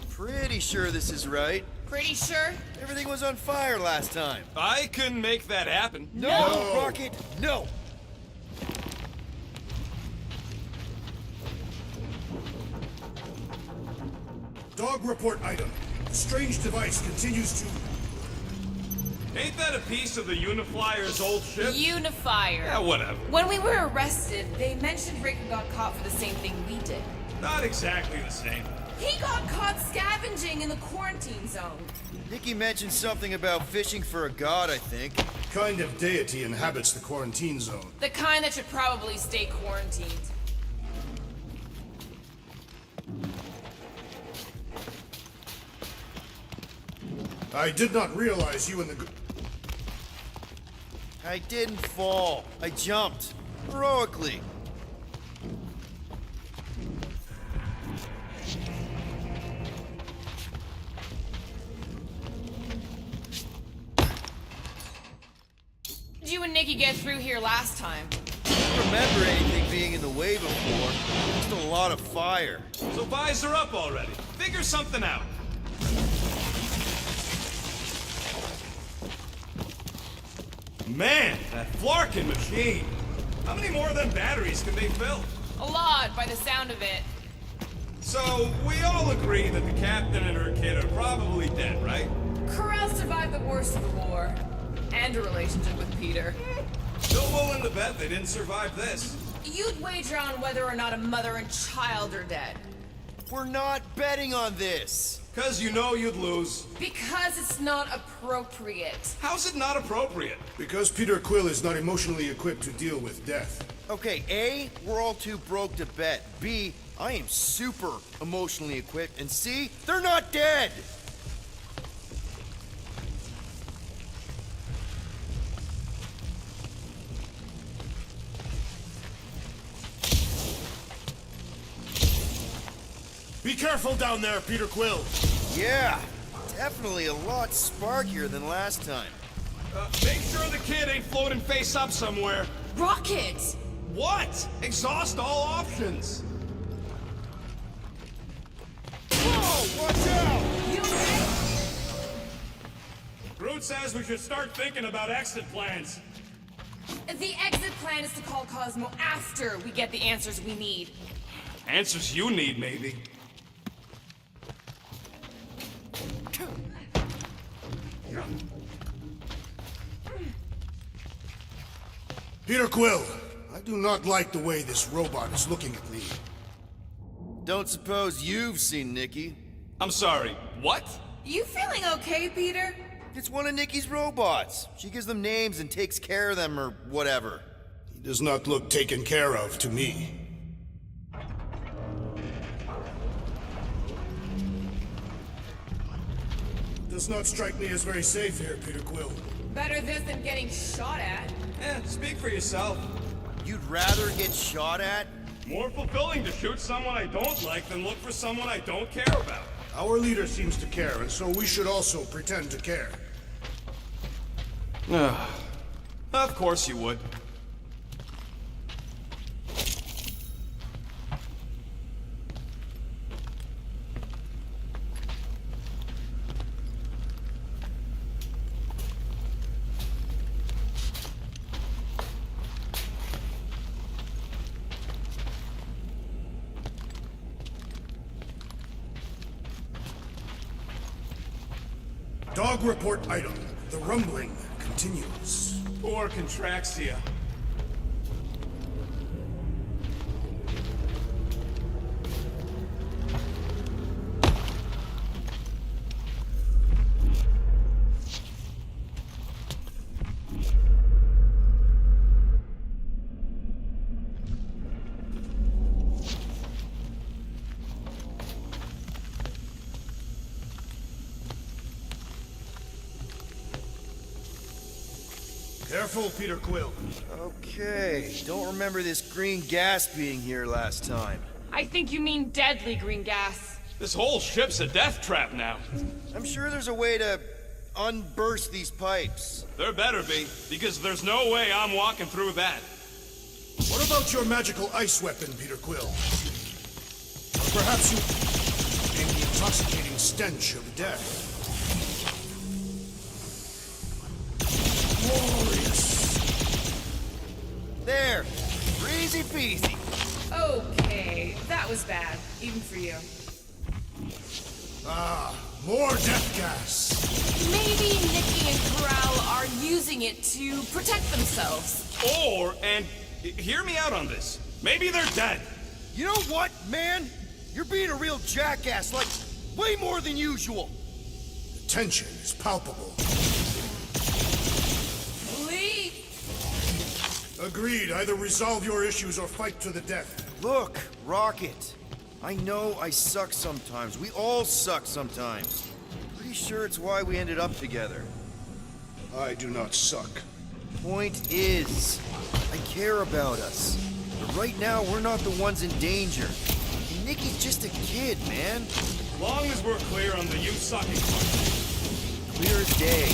Pretty sure this is right. Pretty sure? Everything was on fire last time. I couldn't make that happen. No, Rocket, no! Dog report item. The strange device continues to... Ain't that a piece of the Uniflyer's old ship? Unifier. Yeah, whatever. When we were arrested, they mentioned Rick got caught for the same thing we did. Not exactly the same. He got caught scavenging in the quarantine zone. Nikki mentioned something about fishing for a god, I think. kind of deity inhabits the quarantine zone. The kind that should probably stay quarantined. I did not realize you and the... I didn't fall. I jumped. Heroically. Nikki get through here last time? I don't remember anything being in the way before. Just a lot of fire. So visor up already. Figure something out. Man, that Flarkin machine. How many more of them batteries can they fill? A lot, by the sound of it. So, we all agree that the captain and her kid are probably dead, right? Corral survived the worst of the war. And a relationship with Peter. Still willing to bet they didn't survive this. You'd wager on whether or not a mother and child are dead. We're not betting on this. 'Cause you know you'd lose. Because it's not appropriate. How's it not appropriate? Because Peter Quill is not emotionally equipped to deal with death. Okay, A, we're all too broke to bet. B, I am super emotionally equipped. And C, they're not dead! Be careful down there, Peter Quill. Yeah, definitely a lot sparkier than last time. Make sure the kid ain't floating face up somewhere. Rocket! What? Exhaust all options. Whoa, watch out! You okay? Groot says we should start thinking about exit plans. The exit plan is to call Cosmo after we get the answers we need. Answers you need, maybe. Peter Quill, I do not like the way this robot is looking at me. Don't suppose you've seen Nikki? I'm sorry, what? You feeling okay, Peter? It's one of Nikki's robots. She gives them names and takes care of them or whatever. He does not look taken care of to me. Does not strike me as very safe here, Peter Quill. Better this than getting shot at. Speak for yourself. You'd rather get shot at? More fulfilling to shoot someone I don't like than look for someone I don't care about. Our leader seems to care, and so we should also pretend to care. Of course you would. Dog report item. The rumbling continues. Poor Contraxia. Careful, Peter Quill. Okay, don't remember this green gas being here last time. I think you mean deadly green gas. This whole ship's a death trap now. I'm sure there's a way to unburst these pipes. There better be, because there's no way I'm walking through that. What about your magical ice weapon, Peter Quill? Or perhaps you named the intoxicating stench of death. Glorious. There, easy peasy. Okay, that was bad, even for you. Ah, more death gas. Maybe Nikki and Corral are using it to protect themselves. Or, and hear me out on this, maybe they're dead. You know what, man? You're being a real jackass, like, way more than usual. The tension is palpable. Leave! Agreed. Either resolve your issues or fight to the death. Look, Rocket. I know I suck sometimes. We all suck sometimes. Pretty sure it's why we ended up together. I do not suck. Point is, I care about us. But right now, we're not the ones in danger. And Nikki's just a kid, man. As long as we're clear on the you sucking part. Clear as day.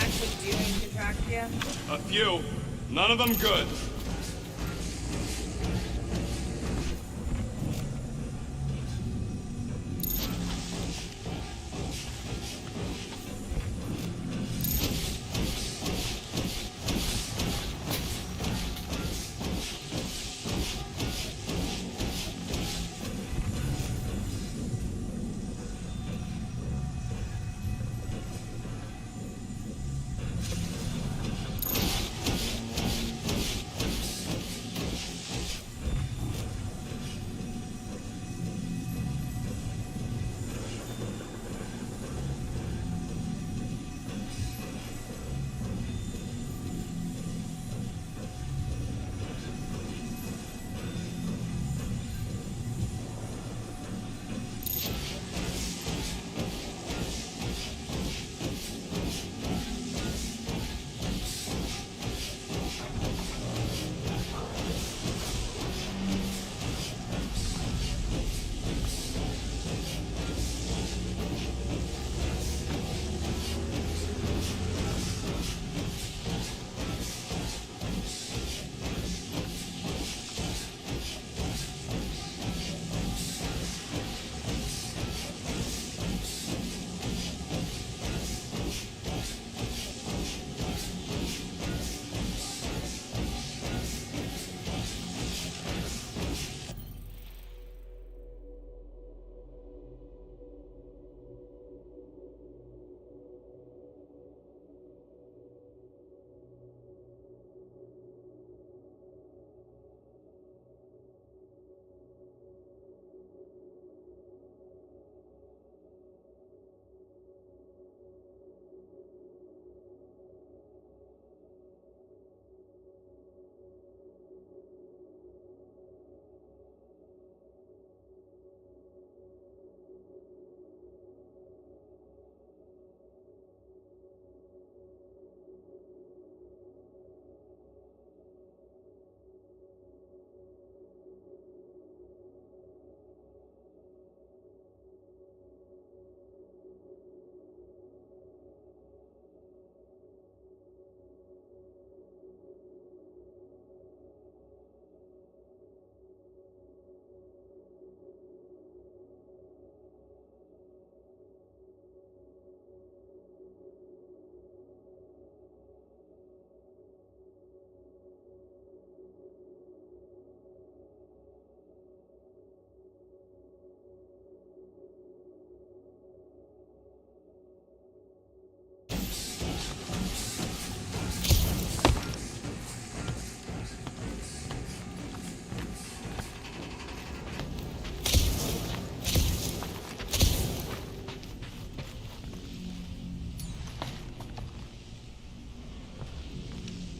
actually do any Contractia? A few. None of them good.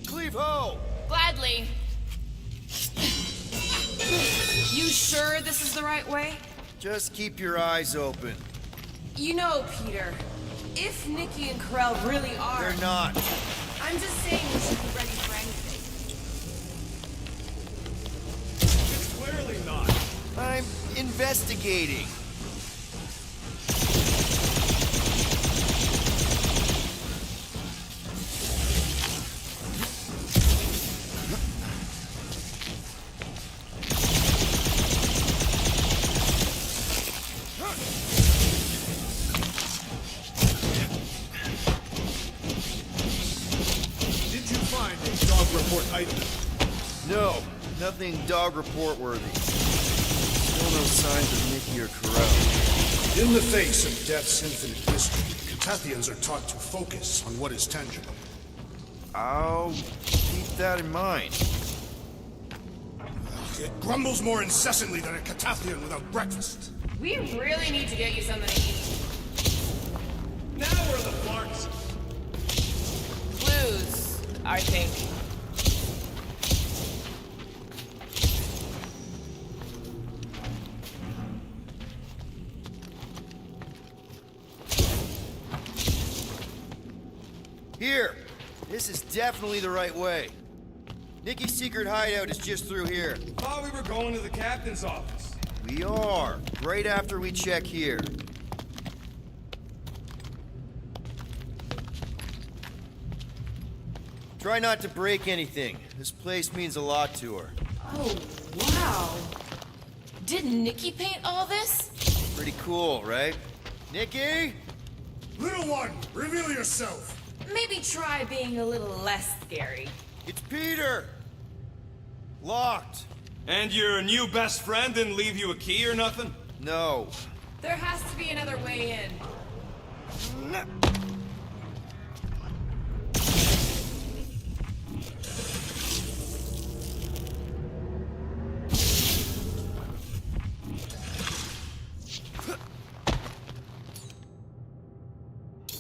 Cleave ho! Gladly. You sure this is the right way? Just keep your eyes open. You know, Peter, if Nikki and Corell really are... They're not. I'm just saying we should be ready for anything. Clearly not. I'm investigating. Did you find a dog report item? No, nothing dog report worthy. Still no signs of Nikki or Corell. In the face of Death's infinite history, Catathians are taught to focus on what is tangible. I'll keep that in mind. It grumbles more incessantly than a Catathian without breakfast. We really need to get you something to eat. Now we're the Flarks. Blues, I think. Here! This is definitely the right way. Nikki's secret hideout is just through here. Thought we were going to the captain's office. We are. Right after we check here. Try not to break anything. This place means a lot to her. Oh, wow. Did Nikki paint all this? Pretty cool, right? Nikki? Little one, reveal yourself. Maybe try being a little less scary. It's Peter! Locked. And your new best friend didn't leave you a key or nothing? No. There has to be another way in.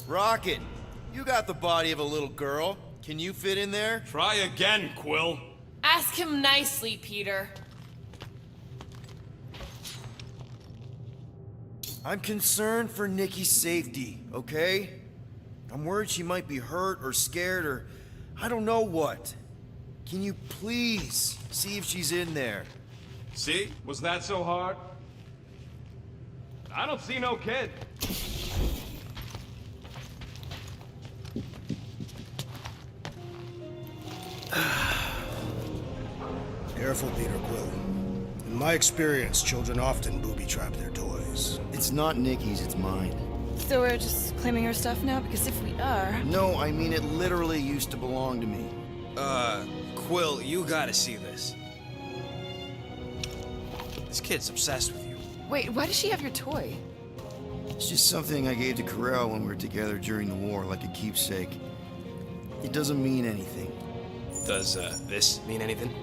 Rocket, you got the body of a little girl. Can you fit in there? Try again, Quill. Ask him nicely, Peter. I'm concerned for Nikki's safety, okay? I'm worried she might be hurt or scared or I don't know what. Can you please see if she's in there? See? Was that so hard? I don't see no kid. Careful, Peter Quill. In my experience, children often booby-trap their toys. It's not Nikki's, it's mine. So we're just claiming her stuff now? Because if we are... No, I mean it literally used to belong to me. Quill, you gotta see this. This kid's obsessed with you. Wait, why does she have your toy? It's just something I gave to Corel when we were together during the war, like a keepsake. It doesn't mean anything. Does, this mean anything?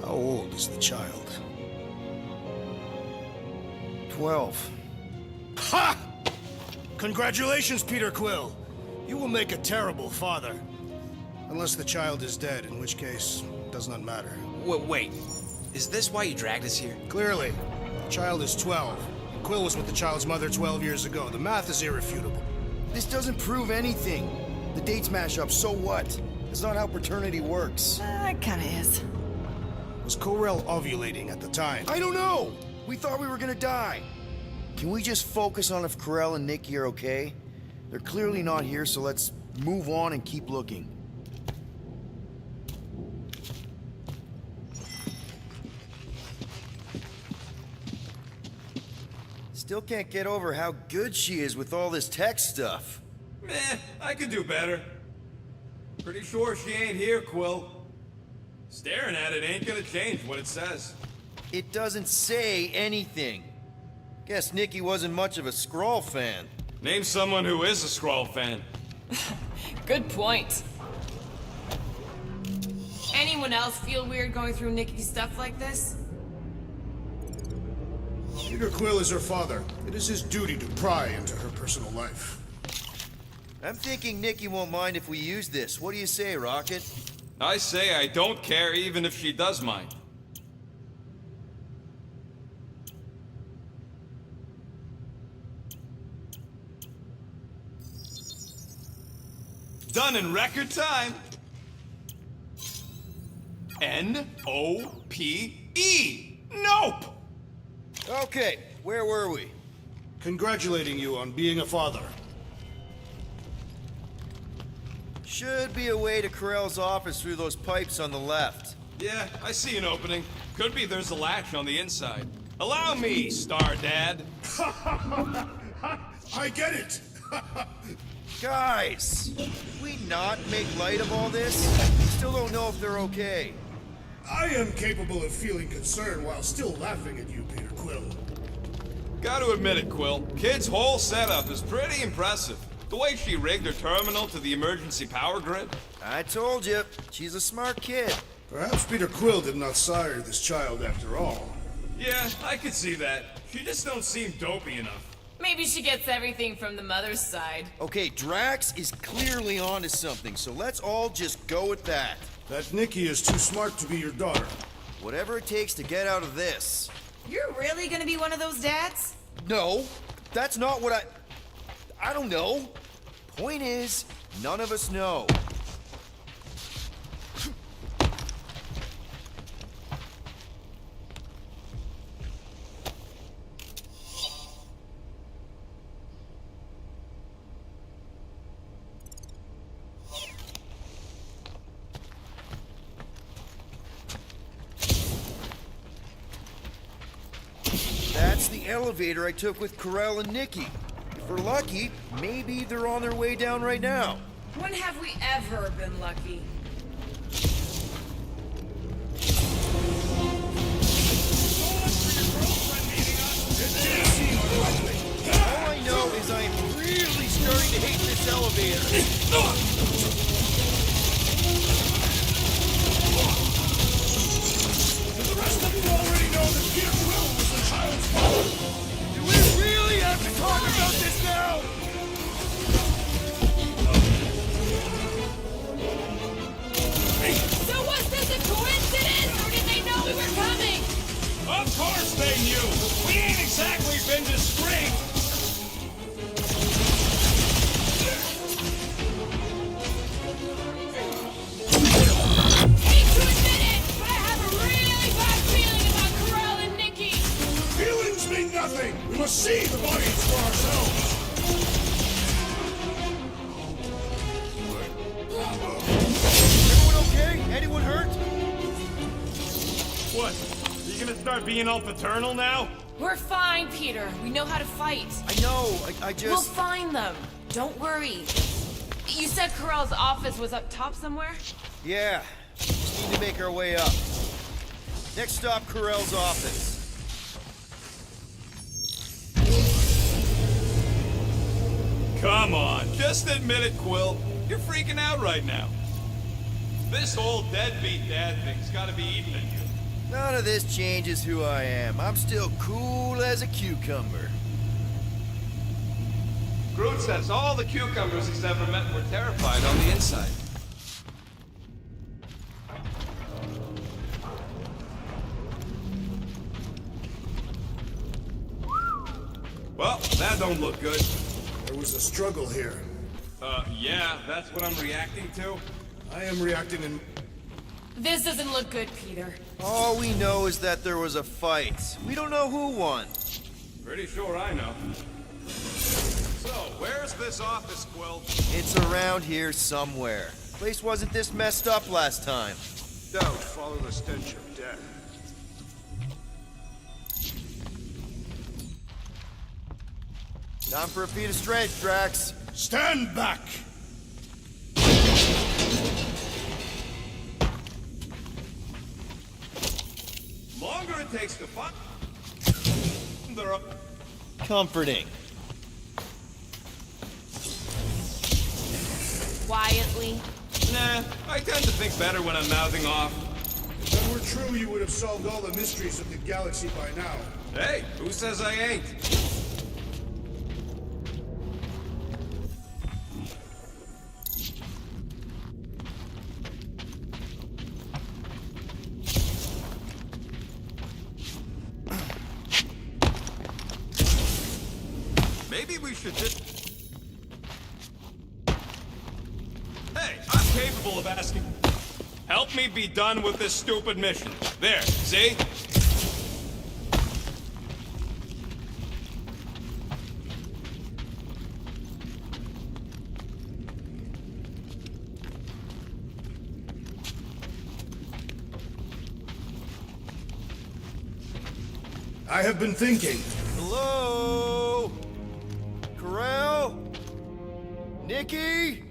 How old is the child? 12. Ha! Congratulations, Peter Quill. You will make a terrible father. Unless the child is dead, in which case, it does not matter. Wait. Is this why you dragged us here? Clearly, the child is 12. And Quill was with the child's mother 12 years ago. The math is irrefutable. This doesn't prove anything. The dates mash up, so what? That's not how paternity works. It kinda is. Was Corel ovulating at the time? I don't know! We thought we were gonna die. Can we just focus on if Corel and Nikki are okay? They're clearly not here, so let's move on and keep looking. Still can't get over how good she is with all this tech stuff. Meh, I could do better. Pretty sure she ain't here, Quill. Staring at it ain't gonna change what it says. It doesn't say anything. Guess Nikki wasn't much of a Skrull fan. Name someone who is a Skrull fan. Good point. Anyone else feel weird going through Nikki's stuff like this? Peter Quill is her father. It is his duty to pry into her personal life. I'm thinking Nikki won't mind if we use this. What do you say, Rocket? I say I don't care even if she does mind. Done in record time. N-O-P-E. Nope! Okay, where were we? Congratulating you on being a father. Should be a way to Corel's office through those pipes on the left. Yeah, I see an opening. Could be there's a latch on the inside. Allow me, Star Dad. I get it! Guys, can we not make light of all this? Still don't know if they're okay. I am capable of feeling concern while still laughing at you, Peter Quill. Gotta admit it, Quill. Kid's whole setup is pretty impressive. The way she rigged her terminal to the emergency power grid. I told you, she's a smart kid. Perhaps Peter Quill did not sire this child after all. Yeah, I could see that. She just don't seem dopey enough. Maybe she gets everything from the mother's side. Okay, Drax is clearly onto something, so let's all just go with that. That Nikki is too smart to be your daughter. Whatever it takes to get out of this. You're really gonna be one of those dads? No, that's not what I don't know. Point is, none of us know. elevator I took with Corell and Nikki. If we're lucky, maybe they're on their way down right now. When have we ever been lucky? All I know is I am really starting to hate this elevator. The rest of you already know that Peter Quill was the child's father. Do we really have to talk about this now? So was this a coincidence, or did they know we were coming? Of course they knew! We ain't exactly been discreet! Hate to admit it, but I have a really bad feeling about Corell and Nikki. Feelings mean nothing. We must see the bodies for ourselves. Everyone okay? Anyone hurt? What? Are you gonna start being all paternal now? We're fine, Peter. We know how to fight. I know, I We'll just... find them. Don't worry. You said Corell's office was up top somewhere? Yeah, just need to make our way up. Next stop, Corell's office. Come on, just admit it, Quill. You're freaking out right now. This whole deadbeat dad thing's gotta be eating at you. None of this changes who I am. I'm still cool as a cucumber. Groot says all the cucumbers he's ever met were terrified on the inside. Well, that don't look good. There was a struggle here. Yeah, that's what I'm reacting to. I am reacting in... This doesn't look good, Peter. All we know is that there was a fight. We don't know who won. Pretty sure I know. So, where's this office, Quill? It's around here somewhere. Place wasn't this messed up last time. Doubt follow the stench of death. Time for a feat of strength, Drax. Stand back! Longer it takes to find... They're up... Comforting. Quietly. Nah, I tend to think better when I'm mouthing off. If that were true, you would have solved all the mysteries of the galaxy by now. Hey, who says I ain't? Maybe we should just... Hey, I'm capable of asking... Help me be done with this stupid mission. There, see? I have been thinking. Hello? Corell? Nikki?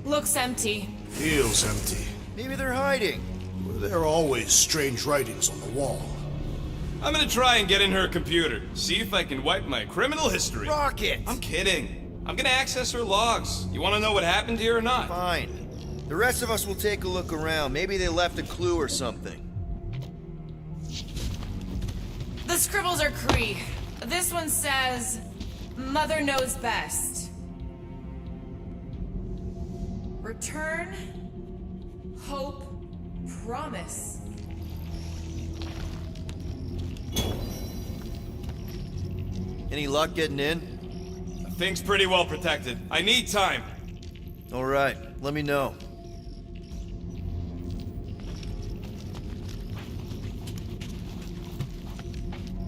Looks empty. Feels empty. Maybe they're hiding. There are always strange writings on the wall. I'm gonna try and get in her computer. See if I can wipe my criminal history. Rocket! I'm kidding. I'm gonna access her logs. You wanna know what happened here or not? Fine. The rest of us will take a look around. Maybe they left a clue or something. The scribbles are Kree. This one says, Mother knows best. Return, hope, promise. Any luck getting in? Thing's pretty well protected. I need time. All right, let me know.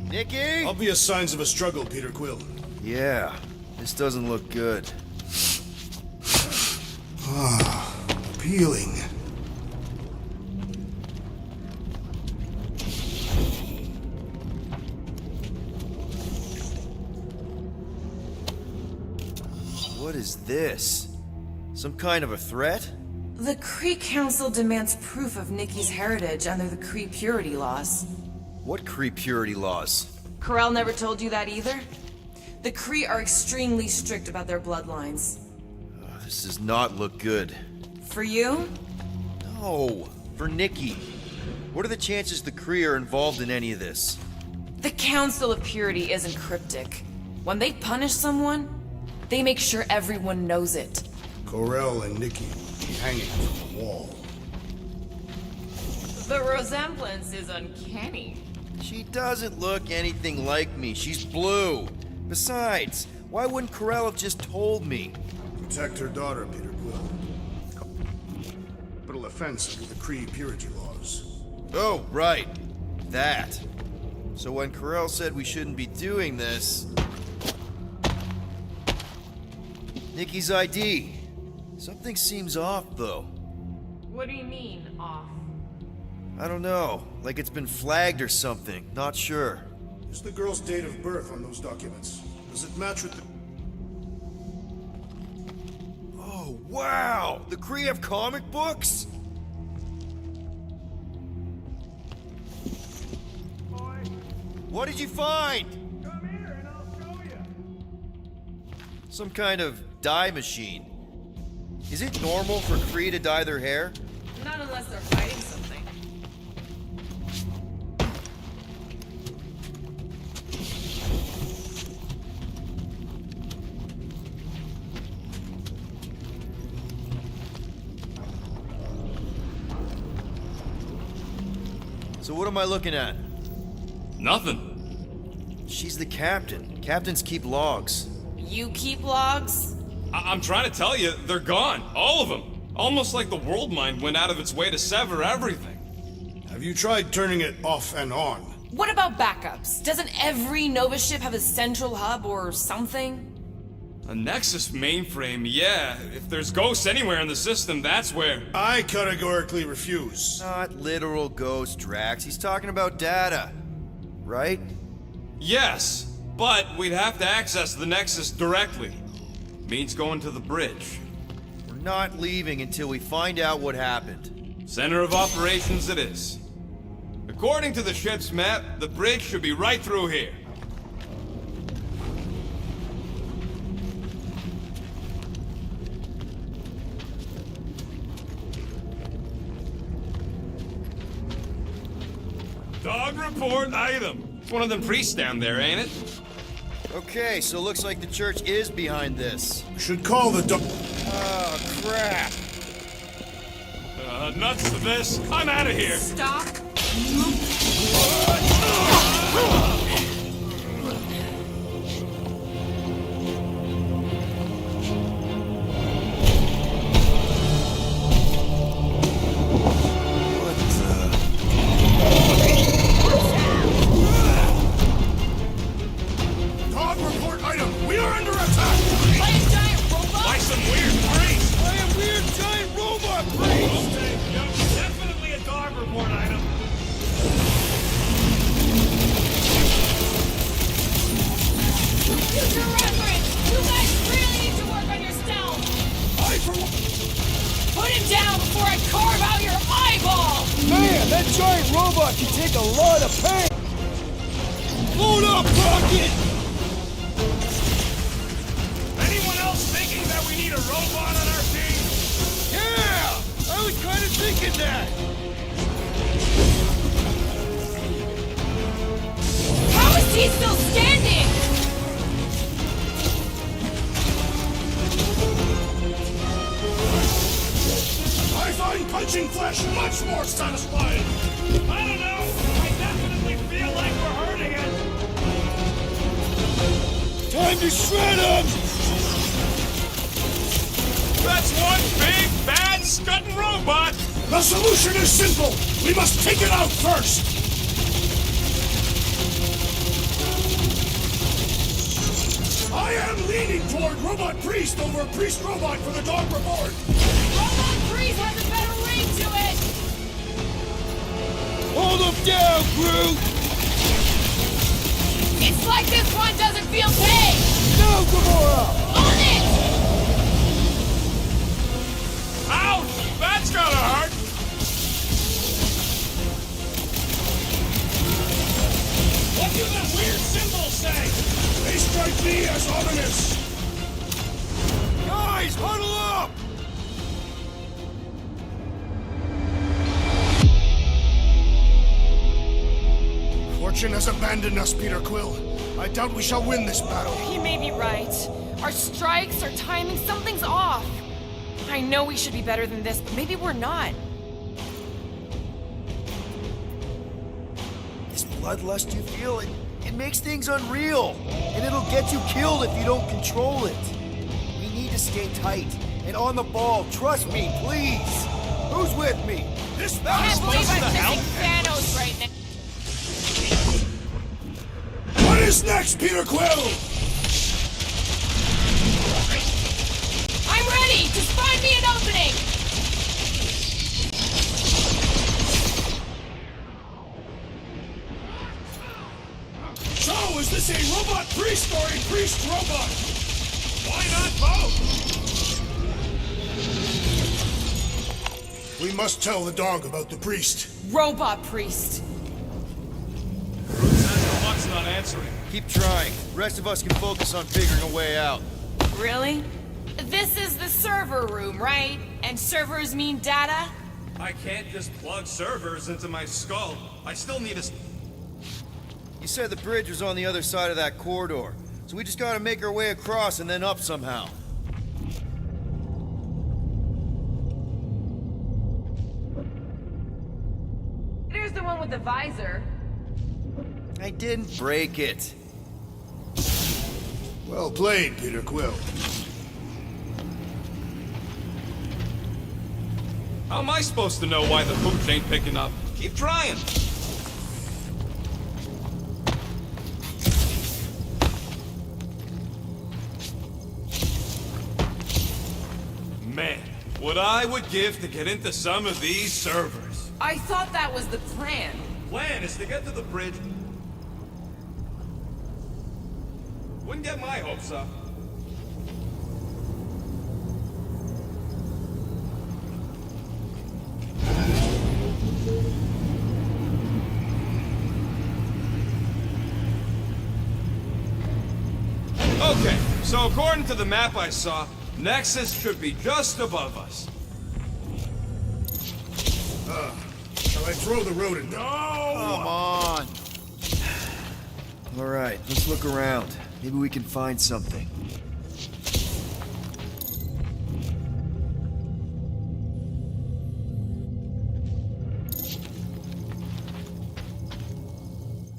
Nikki? Obvious signs of a struggle, Peter Quill. Yeah, this doesn't look good. Peeling. What is this? Some kind of a threat? The Kree Council demands proof of Nikki's heritage under the Kree purity laws. What Kree purity laws? Corel never told you that either? The Kree are extremely strict about their bloodlines. This does not look good. For you? No, for Nikki. What are the chances the Kree are involved in any of this? The Council of Purity isn't cryptic. When they punish someone, they make sure everyone knows it. Corel and Nikki will be hanging from the wall. The resemblance is uncanny. She doesn't look anything like me. She's blue. Besides, why wouldn't Corel have just told me? Protect her daughter, Peter Quill. Capital offense under the Kree purity laws. Oh, right. That. So when Corel said we shouldn't be doing this... Nikki's ID. Something seems off, though. What do you mean, off? I don't know. Like it's been flagged or something. Not sure. Is the girl's date of birth on those documents? Does it match with the... Oh, wow! The Kree have comic books? What did you find? Come here and I'll show you. Some kind of dye machine. Is it normal for Kree to dye their hair? Not unless they're fighting something. So what am I looking at? Nothing. She's the captain. Captains keep logs. You keep logs? I'm trying to tell you, they're gone. All of them. Almost like the world mind went out of its way to sever everything. Have you tried turning it off and on? What about backups? Doesn't every Nova ship have a central hub or something? A Nexus mainframe, yeah. If there's ghosts anywhere in the system, that's where. I categorically refuse. Not literal ghost, Drax. He's talking about data. Right? Yes, but we'd have to access the Nexus directly. Means going to the bridge. We're not leaving until we find out what happened. Center of operations it is. According to the ship's map, the bridge should be right through here. Dog report item. It's one of them priests down there, ain't it? Okay, so looks like the church is behind this. Should call the Oh, crap. Nuts to this. I'm out of here. Stop. dog report item. We are under attack. By a giant robot? By some weird priest. By a weird giant robot priest. Okay, yep, definitely a dog report item. Future reference! You guys really need to work on your stealth! Put him down before I carve out your eyeball! Man, that giant robot can take a lot of pain. Load up, Rocket! Anyone else thinking that we need a robot on our team? Yeah, I was kind of thinking that. How is he still standing? I find punching flesh much more satisfying. I don't know. I definitely feel like we're hurting it. Time to shred him. That's one big, bad, scudding robot. The solution is simple. We must take it out first. I am leaning toward Robot Priest over Priest Robot for the dog report. Robot Priest has a better ring to it! Hold him down, Groot. It's like this one doesn't feel pain! No, Gamora. On it! Ascension has abandoned us, Peter Quill. I doubt we shall win this battle. He may be right. Our strikes, our timing, something's off. I know we should be better than this, but maybe we're not. This bloodlust you feel, it makes things unreal. And it'll get you killed if you don't control it. We need to stay tight and on the ball. Trust me, please. Who's with me? This I battle's can't believe supposed to I'm help. missing Thanos right now. What is next, Peter Quill? I'm ready! Just find me an opening! So, is this a robot priest or a priest robot? Why not both? We must tell the dog about the priest. Robot priest. Buck's not answering. Keep trying. The rest of us can focus on figuring a way out. Really? This is the server room, right? And servers mean data? I can't just plug servers into my skull. I still need a... You said the bridge was on the other side of that corridor, so we just gotta make our way across and then up somehow. Here's the one with the visor. I didn't break it. Well played, Peter Quill. How am I supposed to know why the pooch ain't picking up? Keep trying. Man, what I would give to get into some of these servers. I thought that was the plan. Plan is to get to the bridge. Wouldn't get my hopes up. Okay, so according to the map I saw, Nexus should be just above us. Shall I throw the rodent? Come on! Alright, let's look around. Maybe we can find something.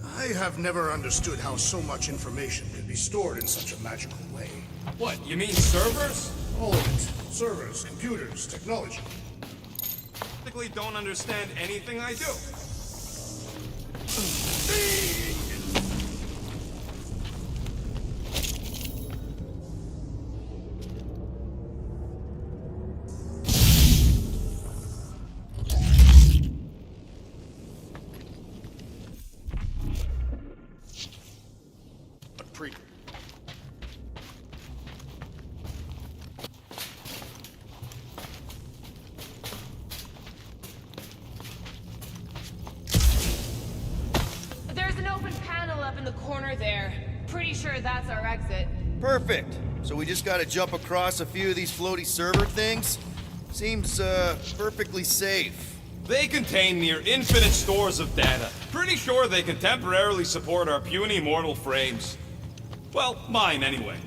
I have never understood how so much information could be stored in such a magical way. What, you mean servers? All of it. Servers, computers, technology. Practically don't understand anything I do. There's an open panel up in the corner there. Pretty sure that's our exit. Perfect! So we just gotta jump across a few of these floaty server things? Seems, perfectly safe. They contain near infinite stores of data. Pretty sure they can temporarily support our puny mortal frames. Well, mine anyway.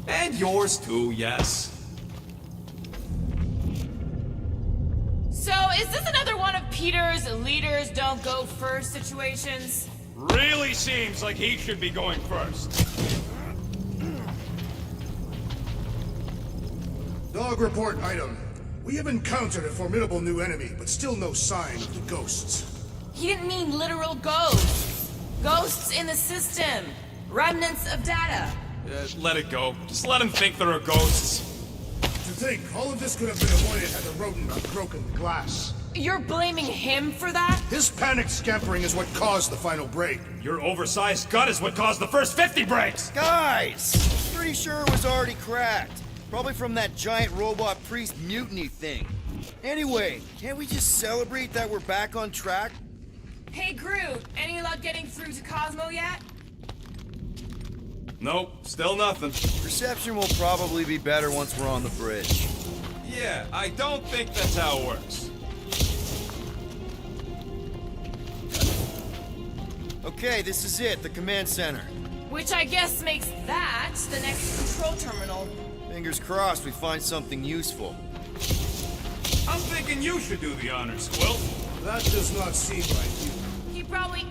And yours too, yes. So, is this another one of Peter's leaders don't go first situations? Really seems like he should be going first. Dog report item. We have encountered a formidable new enemy, but still no sign of the ghosts. He didn't mean literal ghosts. Ghosts in the system. Remnants of data. Let it go. Just let him think there are ghosts. To think, all of this could have been avoided had the rodent not broken the glass. You're blaming him for that? His panicked scampering is what caused the final break. Your oversized gut is what caused the first 50 breaks! Guys! Pretty sure it was already cracked. Probably from that giant robot priest mutiny thing. Anyway, can't we just celebrate that we're back on track? Hey, Groot, any luck getting through to Cosmo yet? Nope, still nothing. Reception will probably be better once we're on the bridge. Yeah, I don't think that's how it works. Okay, this is it, the command center. Which I guess makes that the next control terminal. Fingers crossed we find something useful. I'm thinking you should do the honors, Quill. That does not seem like you. He probably...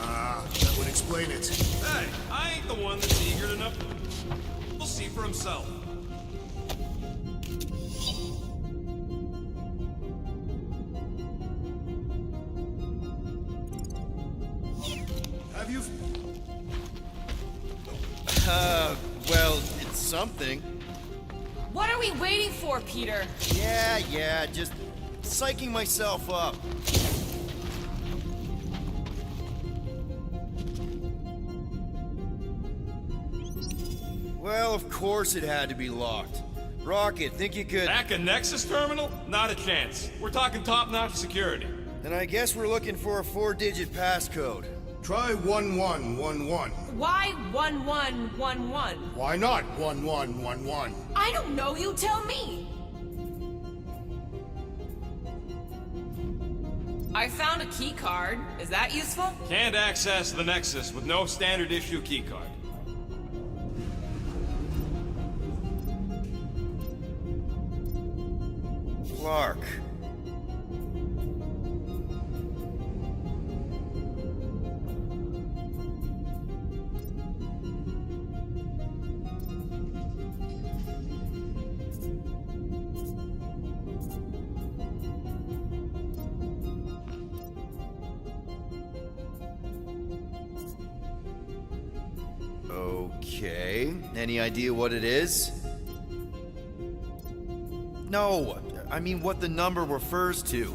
That would explain it. Hey, I ain't the one that's eager enough. We'll see for himself. Have you... Well, it's something. What are we waiting for, Peter? Yeah, just psyching myself up. Well, of course it had to be locked. Rocket, think you could... Hack a Nexus terminal? Not a chance. We're talking top-notch security. Then I guess we're looking for a 4-digit passcode. Try 1111. Why 1111? Why not 1111? I don't know, you tell me. I found a key card. Is that useful? Can't access the Nexus with no standard issue keycard. Clark. Okay. Any idea what it is? No, I mean what the number refers to.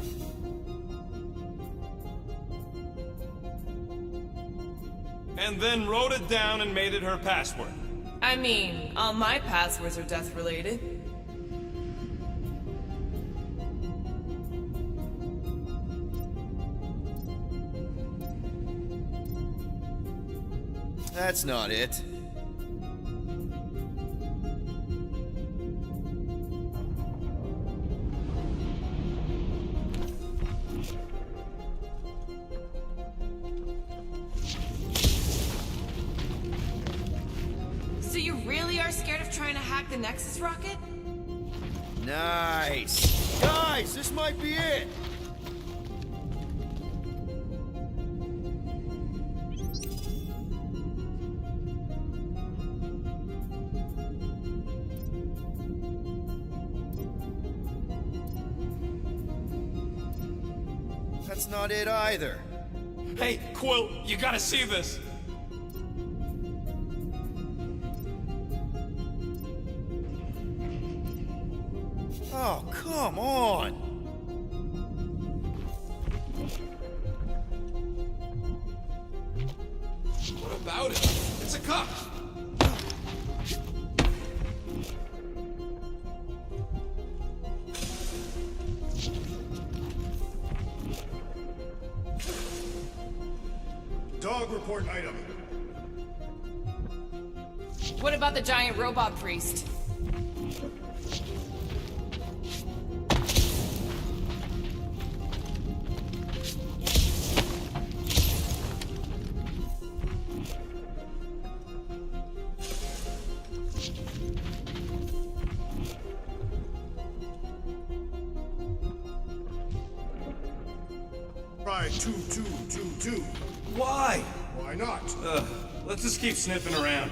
And then wrote it down and made it her password. I mean, all my passwords are death-related. That's not it. So you really are scared of trying to hack the Nexus rocket? Nice. Guys, this might be it. That's not it either. Hey, Quill, you gotta see this. Oh, come on. What about it? It's a cup. Dog report item. What about the giant robot priest? Try 2222. Why? Why not? Let's just keep sniffing around.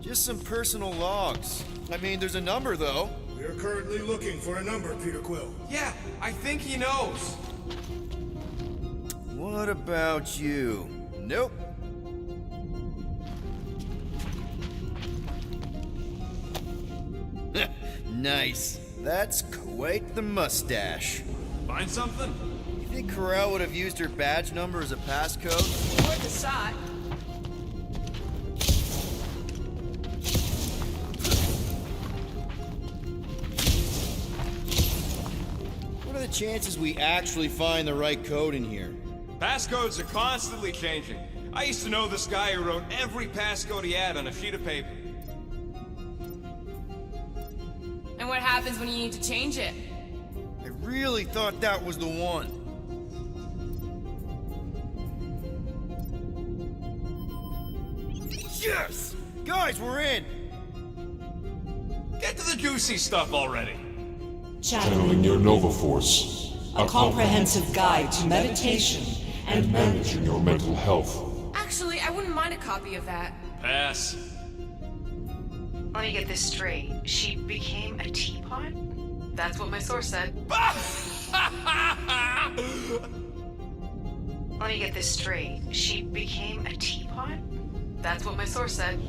Just some personal logs. I mean, there's a number, though. We are currently looking for a number, Peter Quill. Yeah, I think he knows. What about you? Nope. Nice. That's quite the mustache. Find something? You think Corel would have used her badge number as a passcode? Worth a shot. What are the chances we actually find the right code in here? Passcodes are constantly changing. I used to know this guy who wrote every passcode he had on a sheet of paper. And what happens when you need to change it? I really thought that was the one. Yes! Guys, we're in! Get to the juicy stuff already. Channeling your Nova Force, a comprehensive guide to meditation and managing your mental health. Actually, I wouldn't mind a copy of that. Pass. Let me get this straight. She became a teapot? That's what my source said. Let me get this straight. She became a teapot? That's what my source said.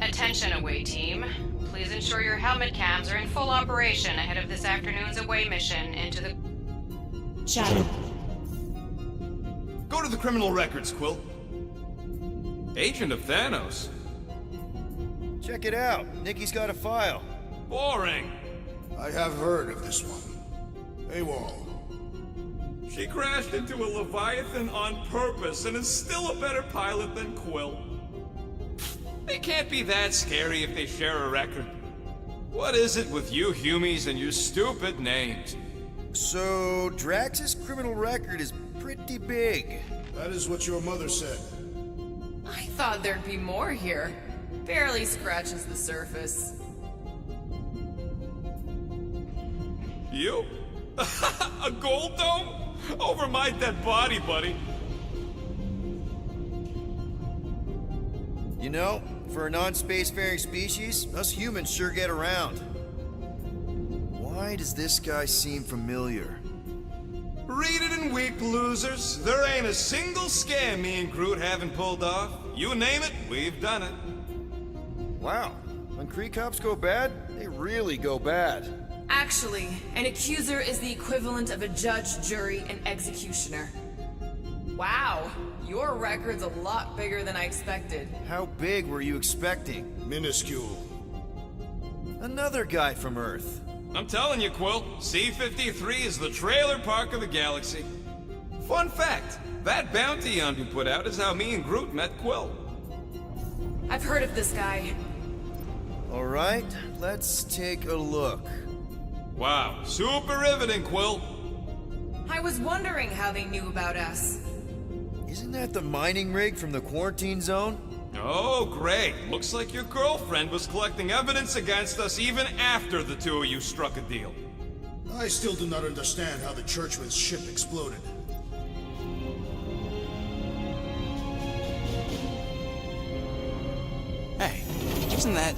Attention away team. Please ensure your helmet cams are in full operation ahead of this afternoon's away mission into the... Shadow. Go to the criminal records, Quill. Agent of Thanos. Check it out. Nikki's got a file. Boring. I have heard of this one. AWOL. She crashed into a Leviathan on purpose and is still a better pilot than Quill. They can't be that scary if they share a record. What is it with you Humies and your stupid names? So, Drax's criminal record is pretty big. That is what your mother said. I thought there'd be more here. Barely scratches the surface. You? A gold dome? Over my dead body, buddy. You know, for a non-spacefaring species, us humans sure get around. Why does this guy seem familiar? Read it in Weak Losers. There ain't a single scam me and Groot haven't pulled off. You name it, we've done it. Wow, when Kree cops go bad, they really go bad. Actually, an accuser is the equivalent of a judge, jury, and executioner. Wow, your record's a lot bigger than I expected. How big were you expecting? Minuscule. Another guy from Earth. I'm telling you, Quill, C-53 is the trailer park of the galaxy. Fun fact, that bounty on you put out is how me and Groot met Quill. I've heard of this guy. All right, let's take a look. Wow, super riveting, Quill. I was wondering how they knew about us. Isn't that the mining rig from the quarantine zone? Oh, great. Looks like your girlfriend was collecting evidence against us even after the two of you struck a deal. I still do not understand how the Churchman's ship exploded. Hey, isn't that...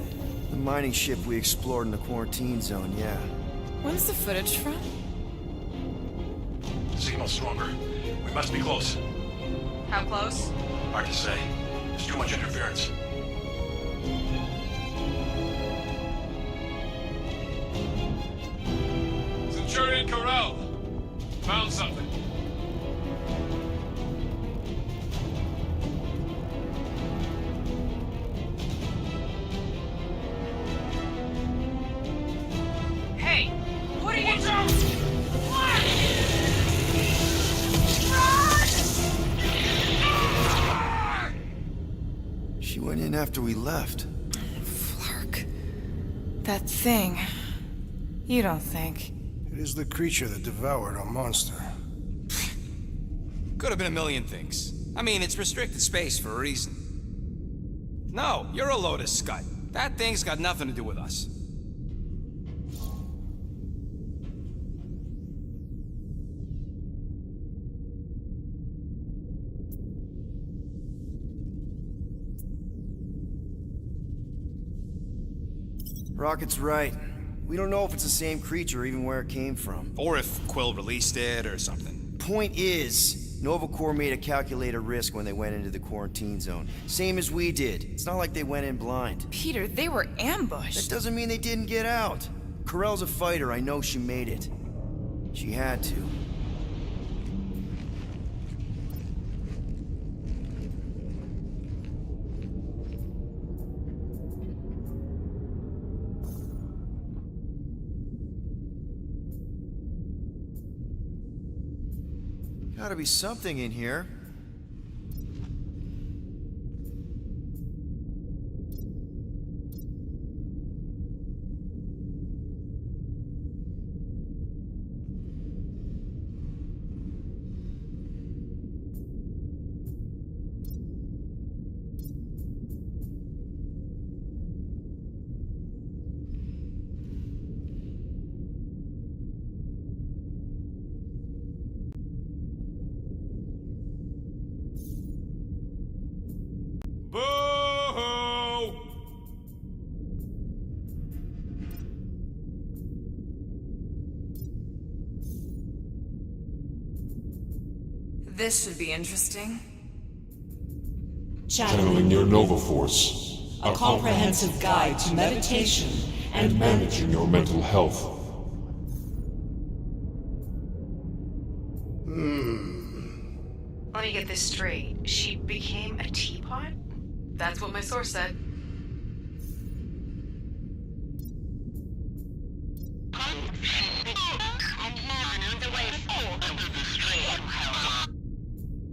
The mining ship we explored in the quarantine zone, yeah. When's the footage from? Signal stronger. We must be close. How close? Hard to say. There's too much interference. Centurion Corral. Found something. Hey, what are you doing? She went in after we left. Flark. That thing. You don't think? It is the creature that devoured our monster. Could have been a million things. I mean, it's restricted space for a reason. No, you're a load of scud. That thing's got nothing to do with us. Rocket's right. We don't know if it's the same creature or even where it came from. Or if Quill released it or something. Point is, Nova Corps made a calculated risk when they went into the quarantine zone. Same as we did. It's not like they went in blind. Peter, they were ambushed. That doesn't mean they didn't get out. Corell's a fighter. I know she made it. She had to. Gotta be something in here. Boo-hoo! This should be interesting. Channeling your Nova Force, a comprehensive guide to meditation and managing your mental health. Let me get this straight. She became a teapot? That's what my source said.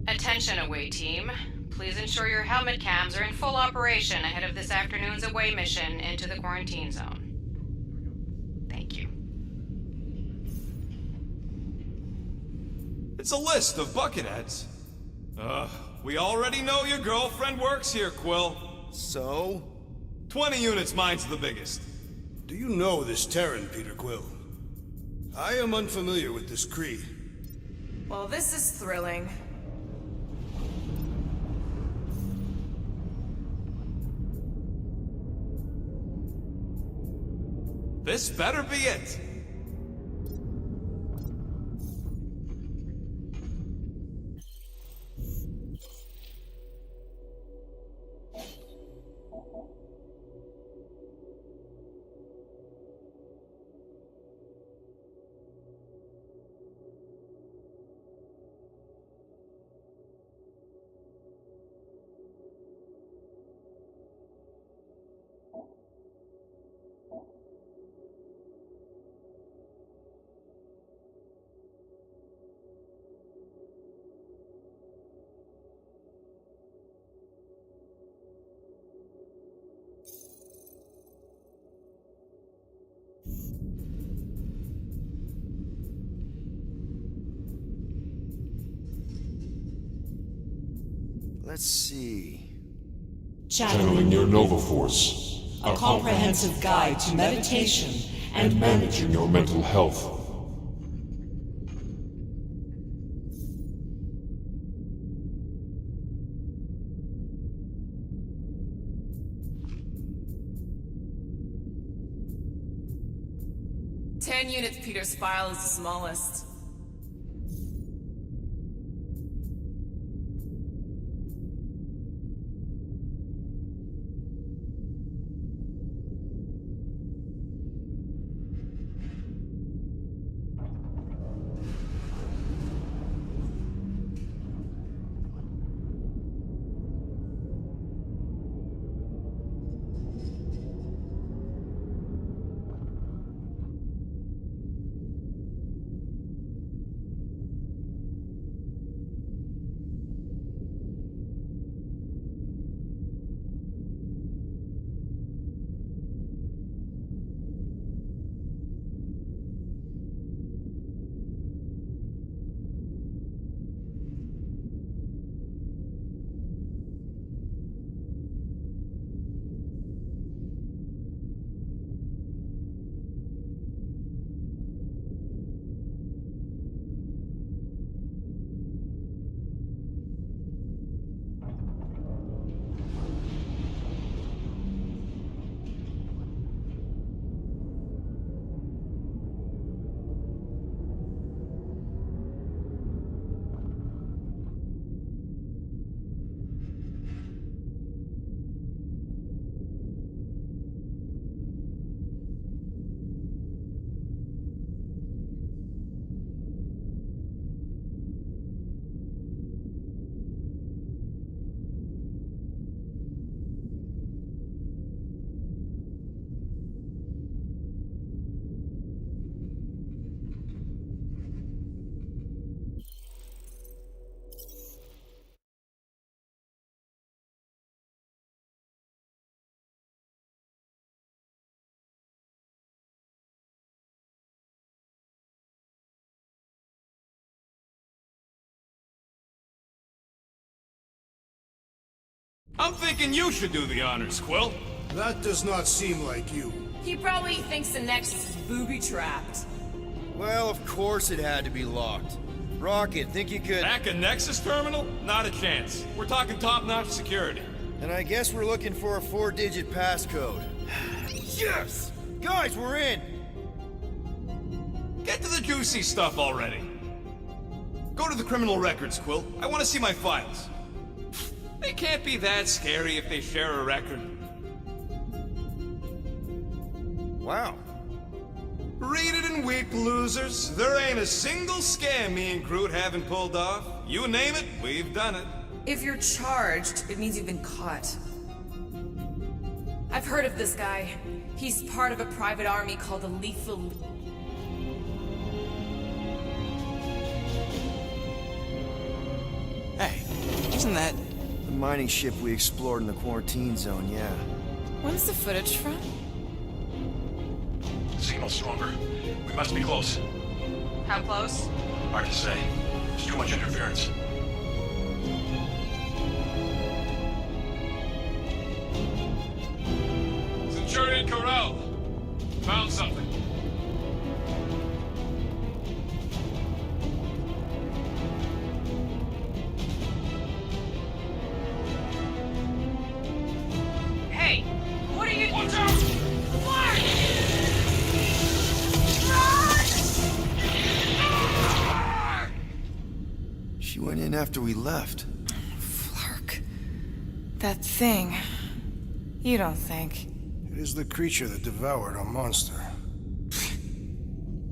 Attention, away team. Please ensure your helmet cams are in full operation ahead of this afternoon's away mission into the quarantine zone. Thank you. It's a list of bucketheads. We already know your girlfriend works here, Quill. So? 20 units, mine's the biggest. Do you know this Terran, Peter Quill? I am unfamiliar with this Kree. Well, this is thrilling. This better be it. Let's see. Channeling your Nova Force, a comprehensive guide to meditation and managing your mental health. Ten units, Peter's file is the smallest. I'm thinking you should do the honors, Quill. That does not seem like you. He probably thinks the Nexus is booby-trapped. Well, of course it had to be locked. Rocket, think you could... Hack a Nexus terminal? Not a chance. We're talking top-notch security. And I guess we're looking for a 4-digit passcode. Yes! Guys, we're in! Get to the juicy stuff already. Go to the criminal records, Quill. I want to see my files. They can't be that scary if they share a record. Wow. Read it and weep, losers. There ain't a single scam me and Groot haven't pulled off. You name it, we've done it. If you're charged, it means you've been caught. I've heard of this guy. He's part of a private army called the Lethal... Hey, isn't that... The mining ship we explored in the quarantine zone, yeah. When's the footage from? Signal stronger. We must be close. How close? Hard to say. There's too much interference. Centurion Corral. Found something. Hey, what are you... Watch out! She went in after we left. Flark. That thing. You don't think... It is the creature that devoured our monster.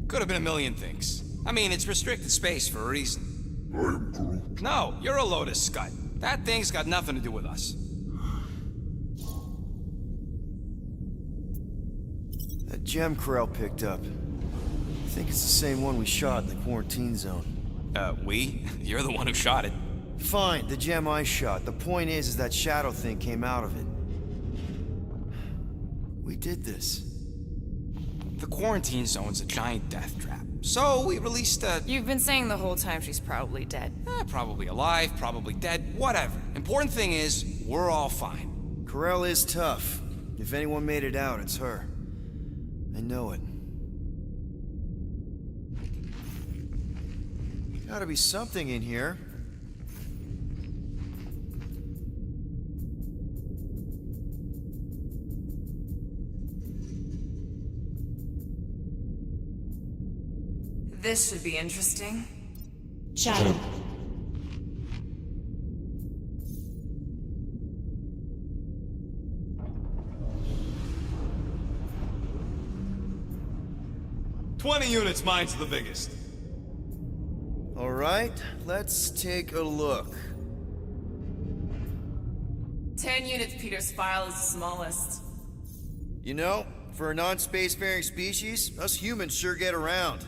Could have been a million things. I mean, it's restricted space for a reason. I am Groot. No, you're a Lotus Scud. That thing's got nothing to do with us. That gem Corral picked up. I think it's the same one we shot in the quarantine zone. We? You're the one who shot it. Fine, the gem I shot. The point is that shadow thing came out of it. We did this. The quarantine zone's a giant death trap. So we released a... You've been saying the whole time she's probably dead. Probably alive, probably dead, whatever. Important thing is, we're all fine. Corral is tough. If anyone made it out, it's her. I know it. Gotta be something in here. This should be interesting. Shadow. "20 units, mine's the biggest." All right, let's take a look. 10 units, Peter's file is the smallest. You know, for a non-spacefaring species, us humans sure get around.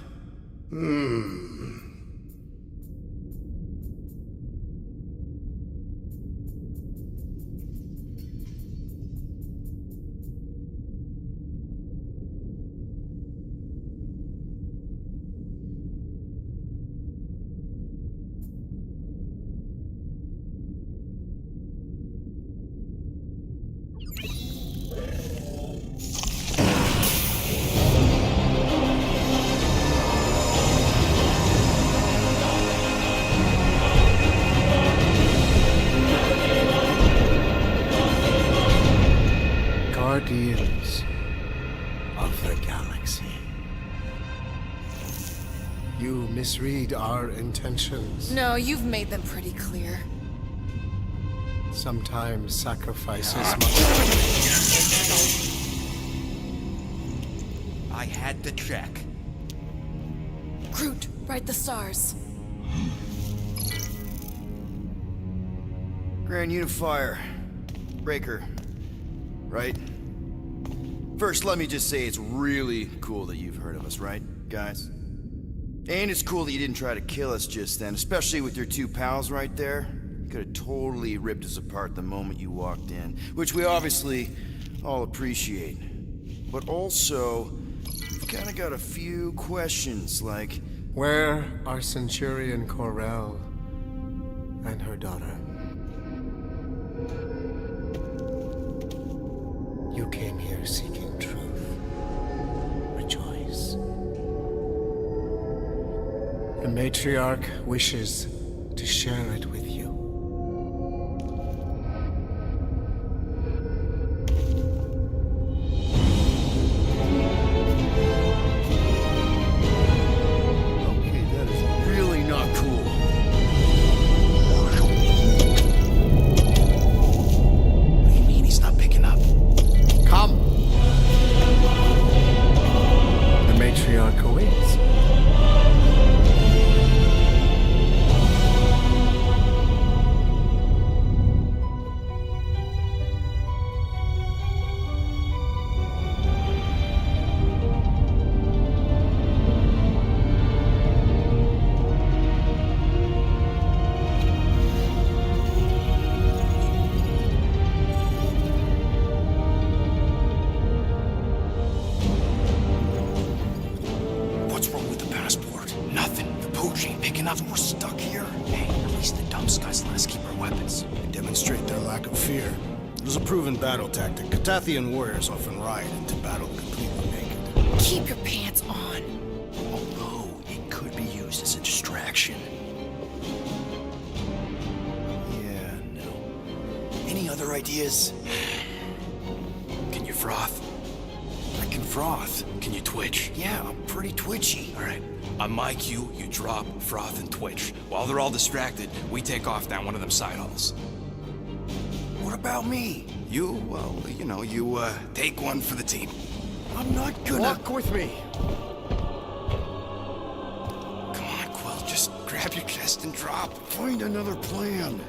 Guardians of the Galaxy. You misread our intentions. No, you've made them pretty clear. Sometimes sacrifices must... I had to check. Groot, write the stars. Grand Unifier. Breaker. Right? First, let me just say it's really cool that you've heard of us, right, guys? And it's cool that you didn't try to kill us just then, especially with your two pals right there. You could have totally ripped us apart the moment you walked in, which we obviously all appreciate. But also, we've kind of got a few questions, like... Where are Centurion Corell and her daughter? here seeking truth. Rejoice. The matriarch wishes to share it with you. Okay, that is really not cool. What do you mean he's not picking up? Come! The matriarch awaits. What's wrong with the passport? Nothing. The pooch ain't picking up. We're stuck here. Hey, at least the dumb skies let us keep our weapons. They demonstrate their lack of fear. It was a proven battle tactic. Katathian warriors often ride into battle completely naked. Keep your pants on. Although it could be used as a distraction. Yeah, no. Any other ideas? Can you froth? I can froth. Can you twitch? Yeah, I'm pretty twitchy. All right. On my cue, you drop, froth, and twitch. While they're all distracted, we take off down one of them side halls. What about me? You, well, you take one for the team. I'm not gonna... Walk with me. Come on, Quill, just grab your chest and drop. Find another plan.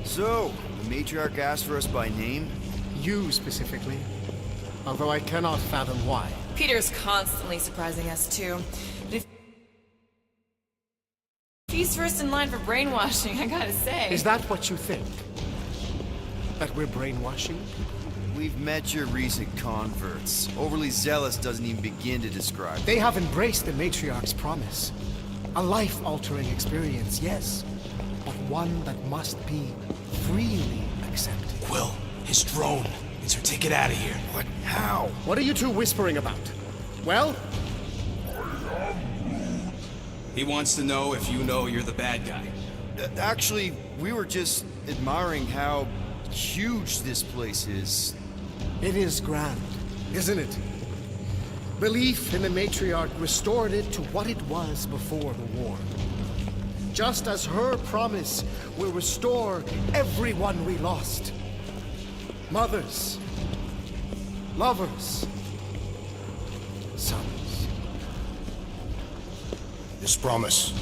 So, the matriarch asked for us by name? You specifically. Although I cannot fathom why. Peter's constantly surprising us, too. But if he's first in line for brainwashing, I gotta say. Is that what you think? That we're brainwashing? We've met your recent converts. Overly zealous doesn't even begin to describe. They have embraced the matriarch's promise. A life-altering experience, yes, but one that must be freely accepted. Quill, his drone. It's her ticket out of here. What? How? What are you two whispering about? Well? He wants to know if you know you're the bad guy. Actually, we were just admiring how huge this place is. It is grand, isn't it? Belief in the matriarch restored it to what it was before the war. Just as her promise will restore everyone we lost. Mothers, lovers, sons. This promise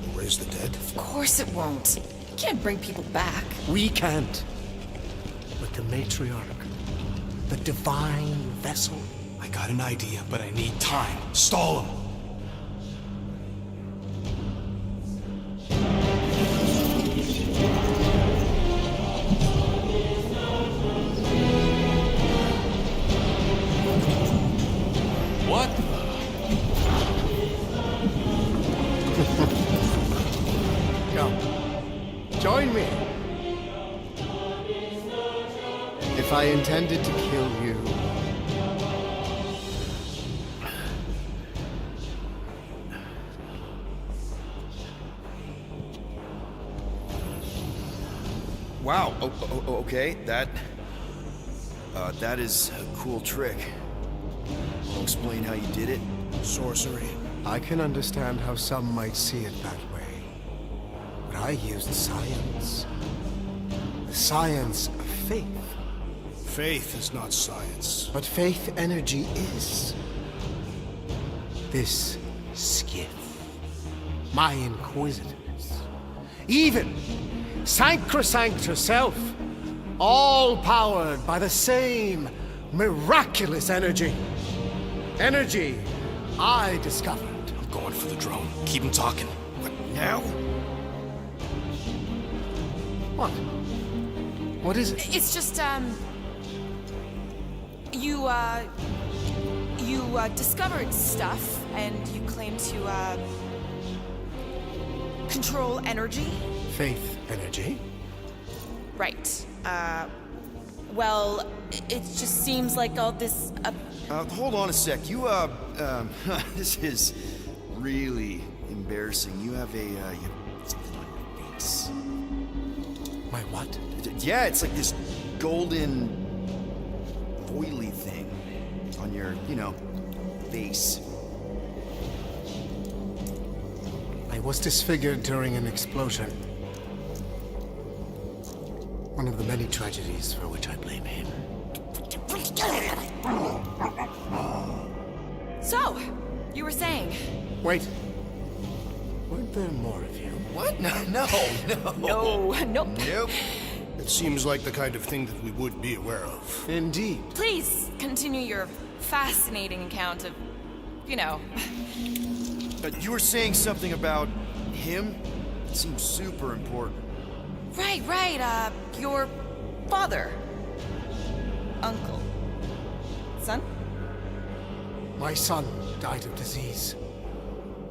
will raise the dead? Of course it won't. You can't bring people back. We can't. But the matriarch, the divine vessel. I got an idea, but I need time. Stall him. What? Come. Join me. If I intended to kill you, Wow. Okay. That is a cool trick. I'll explain how you did it. sorcery. I can understand how some might see it that way. But I used science. The science of faith. Faith is not science. But faith energy is. This skiff. My inquisitors. Even Sancrosanct herself. All powered by the same miraculous energy. Energy I discovered. I'm going for the drone. Keep him talking. What now? What? What is it? It's just, You discovered stuff, and you claim to, control energy? Faith energy? Right. Well, it just seems like all this... Hold on a sec. You, this is really embarrassing. You have you have something on your face. My what? Yeah, it's like this golden, oily thing on your, face. I was disfigured during an explosion. One of the many tragedies for which I blame him. So, you were saying... Wait. Weren't there more of you? What? No. Nope. Nope. It seems like the kind of thing that we would be aware of. Indeed. Please continue your fascinating account of, But you were saying something about him? It seems super important. Right, your father. Uncle. Son? My son died of disease.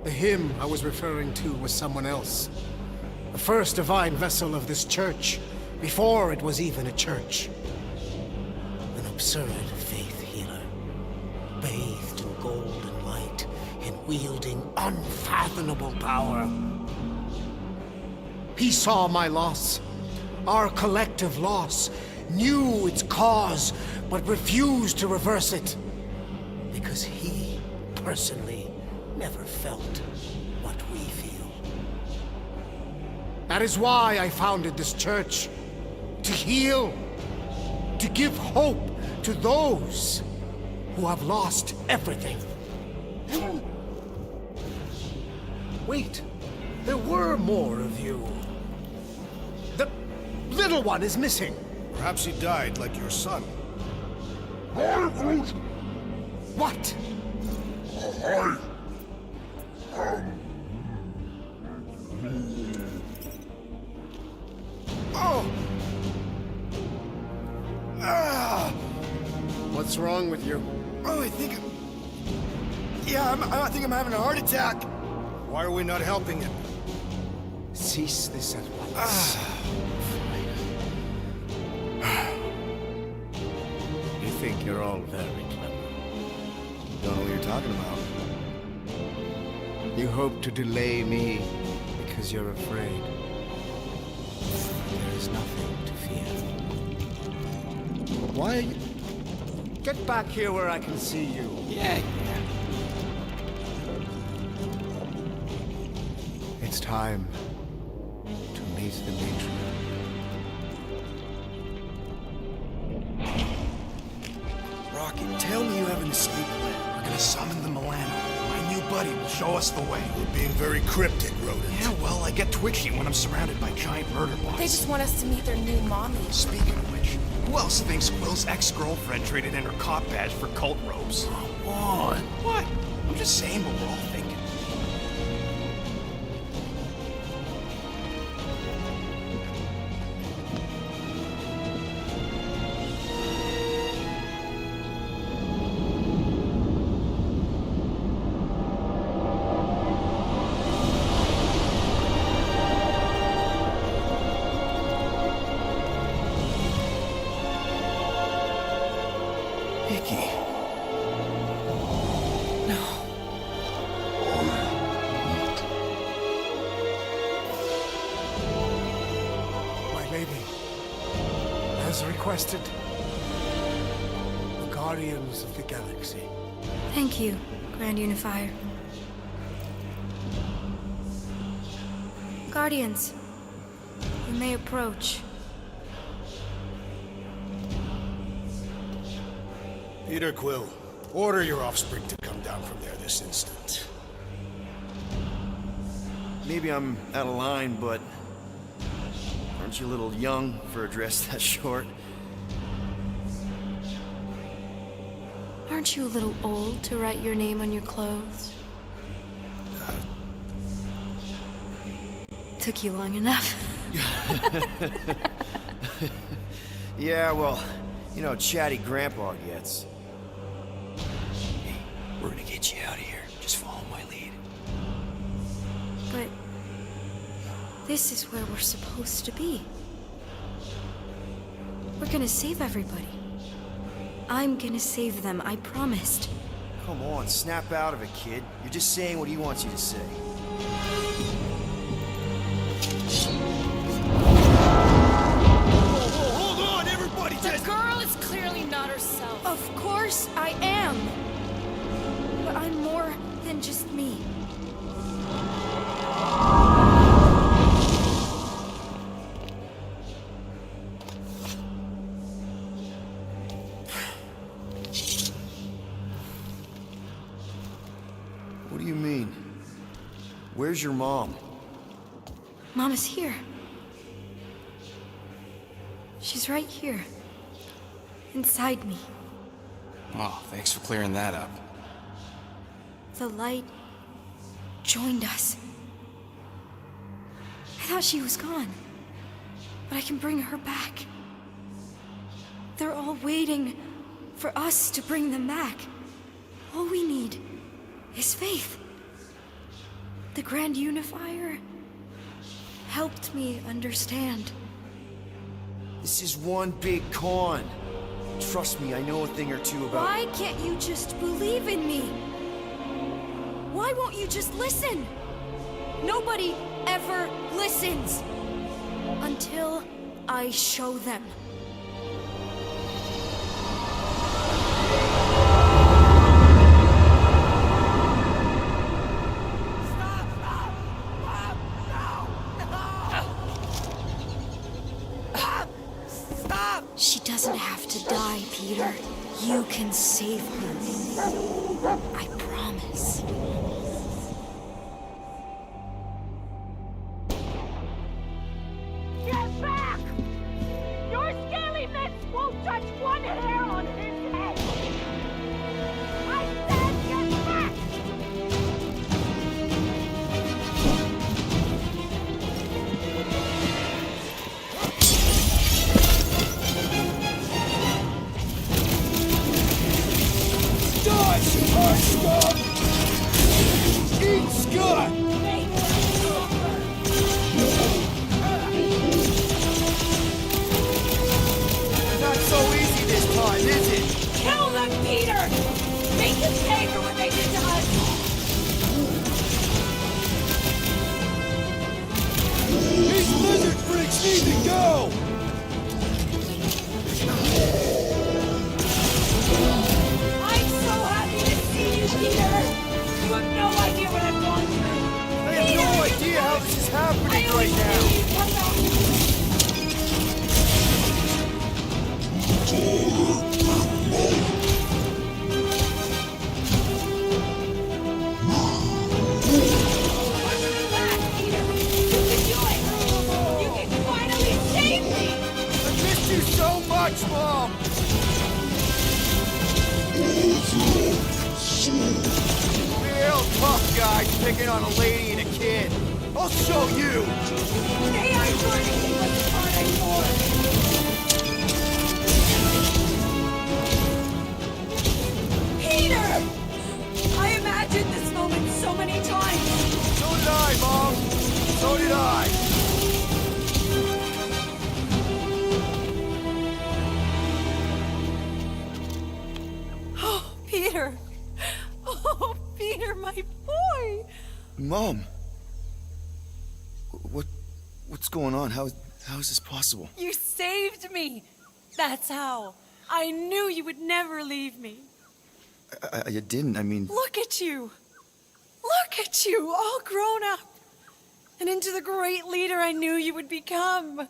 The him I was referring to was someone else. The first divine vessel of this church, before it was even a church. An absurd faith healer, bathed in golden light and wielding unfathomable power. He saw my loss, our collective loss, knew its cause, but refused to reverse it. Because he, personally, never felt what we feel. That is why I founded this church. To heal. To give hope to those who have lost everything. Wait, there were more of you. The little one is missing. Perhaps he died like your son. What? Oh! What's wrong with you? Oh, I think I'm having a heart attack. Why are we not helping him? Cease this at once. You think you're all very clever. Don't know what you're talking about. You hope to delay me because you're afraid. There is nothing to fear. Why are you... Get back here where I can see you. Yeah. It's time to meet the matriarch. Rocket, tell me you have an escape plan. We're gonna summon the Milano. My new buddy will show us the way. You're being very cryptic, Rodent. Yeah, well, I get twitchy when I'm surrounded by giant murder bots. They just want us to meet their new mommy. Speaking of which, who else thinks Will's ex-girlfriend traded in her cop badge for cult robes? Come on. What? I'm just saying what we're all thinking. As requested, the Guardians of the Galaxy. Thank you, Grand Unifier. Guardians, you may approach. Peter Quill, order your offspring to come down from there this instant. Maybe I'm out of line, but aren't you a little young for a dress that short? Aren't you a little old to write your name on your clothes? Took you long enough. Yeah, well, you know how chatty Grandpa gets. Hey, we're gonna get you out of here. Just follow my lead. But this is where we're supposed to be. We're gonna save everybody. I'm gonna save them, I promised. Come on, snap out of it, kid. You're just saying what he wants you to say. Hold on, everybody! The girl is clearly not herself. Of course I am. But I'm more than just me. What do you mean? Where's your mom? Mama's here. She's right here. Inside me. Oh, thanks for clearing that up. The light joined us. I thought she was gone, but I can bring her back. They're all waiting for us to bring them back. All we need is faith. The Grand Unifier helped me understand. This is one big con. Trust me, I know a thing or two about... Why can't you just believe in me? Why won't you just listen? Nobody ever listens. Until I show them. She doesn't have to die, Peter. You can save her. I promise. Get back! Your scaly mitts won't touch one hair on his head! I said get back! Eat Scott! Not so easy this time, is it? Kill them, Peter! Make them pay for what they did to us! These lizard freaks need to go! I'm so happy to see you, Peter! You have no idea what I've gone through! I have no idea how this is happening right now! I missed you so much, Mom! Real tough guys picking on a lady and a kid. I'll show you! They aren't going to keep us apart anymore! Peter! I imagined this moment so many times! So did I, Mom! So did I! Oh, Peter! Oh, Peter, my boy! Mom! What's going on? How is this possible? You saved me! That's how. I knew you would never leave me. I didn't, I mean... Look at you! Look at you, all grown up! And into the great leader I knew you would become!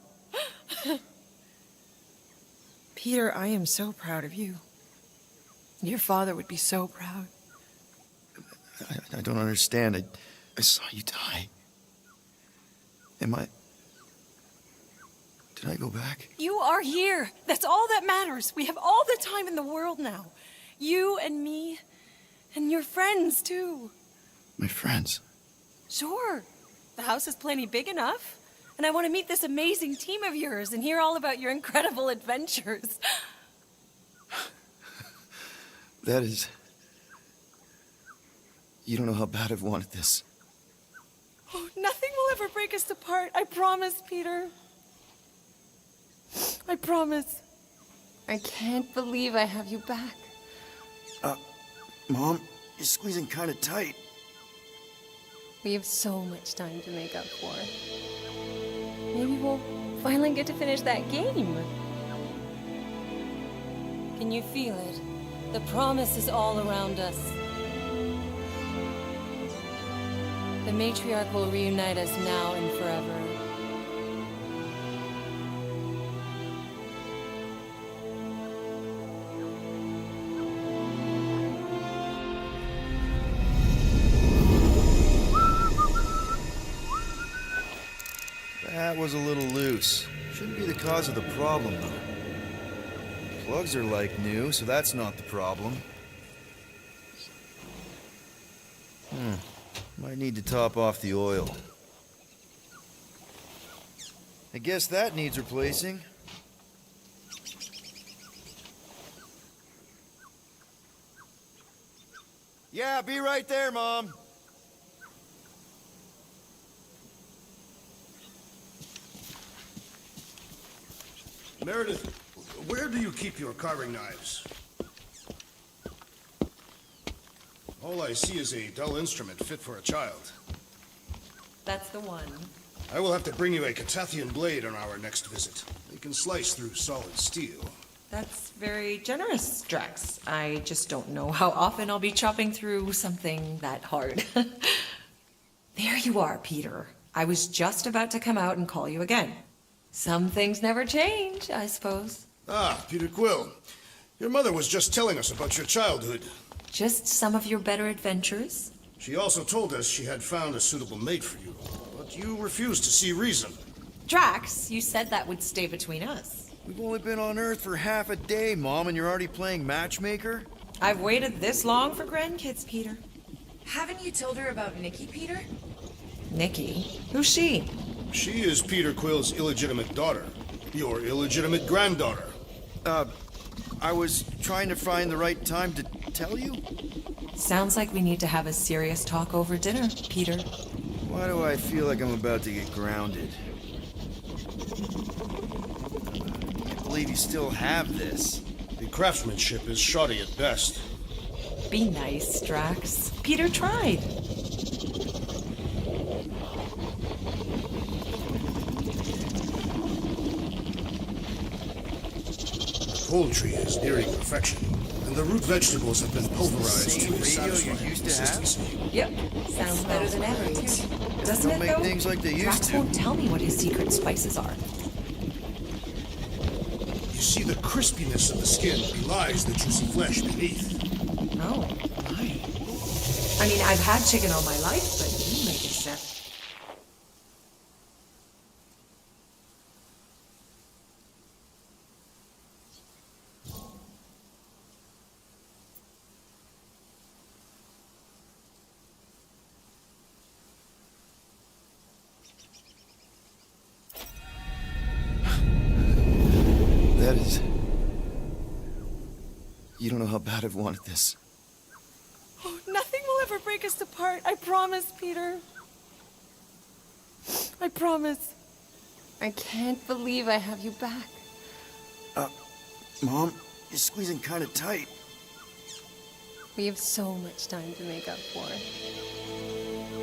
Peter, I am so proud of you. Your father would be so proud. I don't understand. I saw you die. Did I go back? You are here. That's all that matters. We have all the time in the world now. You and me, and your friends, too. My friends? Sure. The house is plenty big enough. And I want to meet this amazing team of yours and hear all about your incredible adventures. That is... You don't know how bad I've wanted this. Oh, nothing will ever break us apart. I promise, Peter. I promise. I can't believe I have you back. Mom, you're squeezing kind of tight. We have so much time to make up for. Maybe we'll finally get to finish that game. Can you feel it? The promise is all around us. The matriarch will reunite us now and forever. That was a little loose. Shouldn't be the cause of the problem, though. Plugs are like new, so that's not the problem. Might need to top off the oil. I guess that needs replacing. Yeah, be right there, Mom. Meredith, where do you keep your carving knives? All I see is a dull instrument fit for a child. That's the one. I will have to bring you a Catathian blade on our next visit. They can slice through solid steel. That's very generous, Drax. I just don't know how often I'll be chopping through something that hard. There you are, Peter. I was just about to come out and call you again. Some things never change, I suppose. Ah, Peter Quill. Your mother was just telling us about your childhood. Just some of your better adventures? She also told us she had found a suitable mate for you, but you refused to see reason. Drax, you said that would stay between us. We've only been on Earth for half a day, Mom, and you're already playing matchmaker? I've waited this long for grandkids, Peter. Haven't you told her about Nikki, Peter? Nikki? Who's she? She is Peter Quill's illegitimate daughter. Your illegitimate granddaughter. I was trying to find the right time to tell you? Sounds like we need to have a serious talk over dinner, Peter. Why do I feel like I'm about to get grounded? I can't believe you still have this. The craftsmanship is shoddy at best. Be nice, Drax. Peter tried. The poultry is nearing perfection, and the root vegetables have been pulverized to a satisfying consistency. Yep, sounds better than ever, too. Doesn't Don't it, make though? things like they used Drax to. won't tell me what his secret spices are. You see, the crispiness of the skin belies the juicy flesh beneath. Oh, my. I mean, I've had chicken all my life, but you make it sound... That is... You don't know how bad I've wanted this. Oh, nothing will ever break us apart. I promise, Peter. I promise. I can't believe I have you back. Mom, you're squeezing kind of tight. We have so much time to make up for.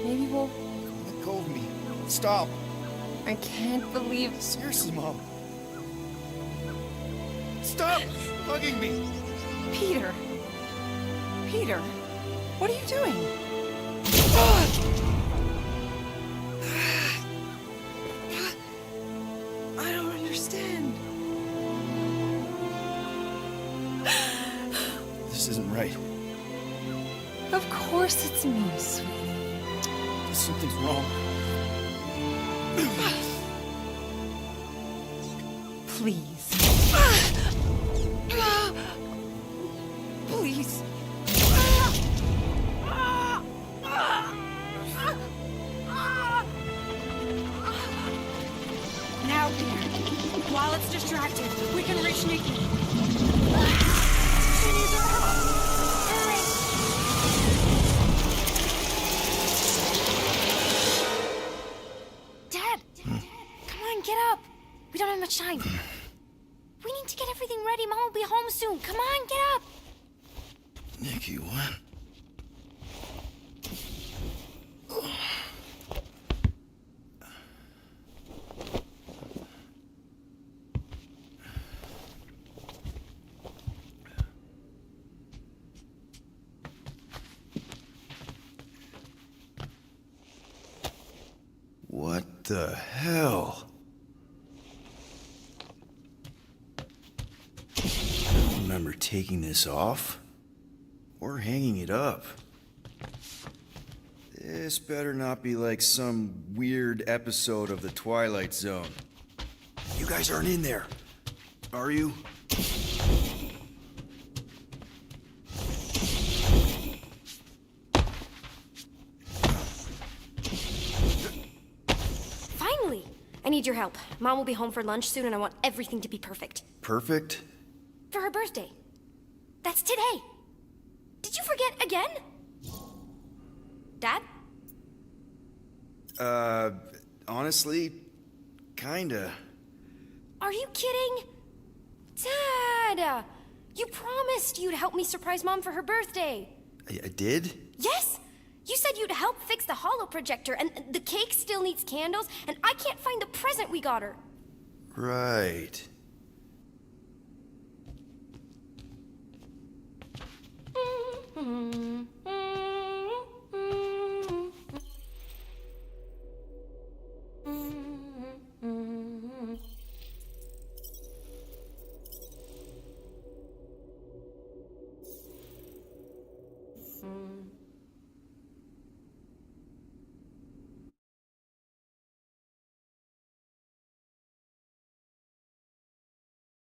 Maybe we'll... Let go of me. Stop. I can't believe... Seriously, Mom. Stop hugging me. Peter. Peter, what are you doing? I don't understand. This isn't right. Of course it's me, sweetie. Something's wrong. Please. Please. Now, Peter. While it's distracted, we can reach Nikki. She needs our help. Hurry! Dad! Come on, get up! We don't have much time. We need to get everything ready. Mom will be home soon. Come on, get up. Nikki, what? What the hell? I don't remember taking this off or hanging it up. This better not be like some weird episode of The Twilight Zone. You guys aren't in there, are you? Finally! I need your help. Mom will be home for lunch soon and I want everything to be perfect. Perfect? For her birthday. That's today. Did you forget again? Dad? Honestly, kinda. Are you kidding? Dad! You promised you'd help me surprise Mom for her birthday. I did? Yes! You said you'd help fix the holo projector, and the cake still needs candles, and I can't find the present we got her. Right.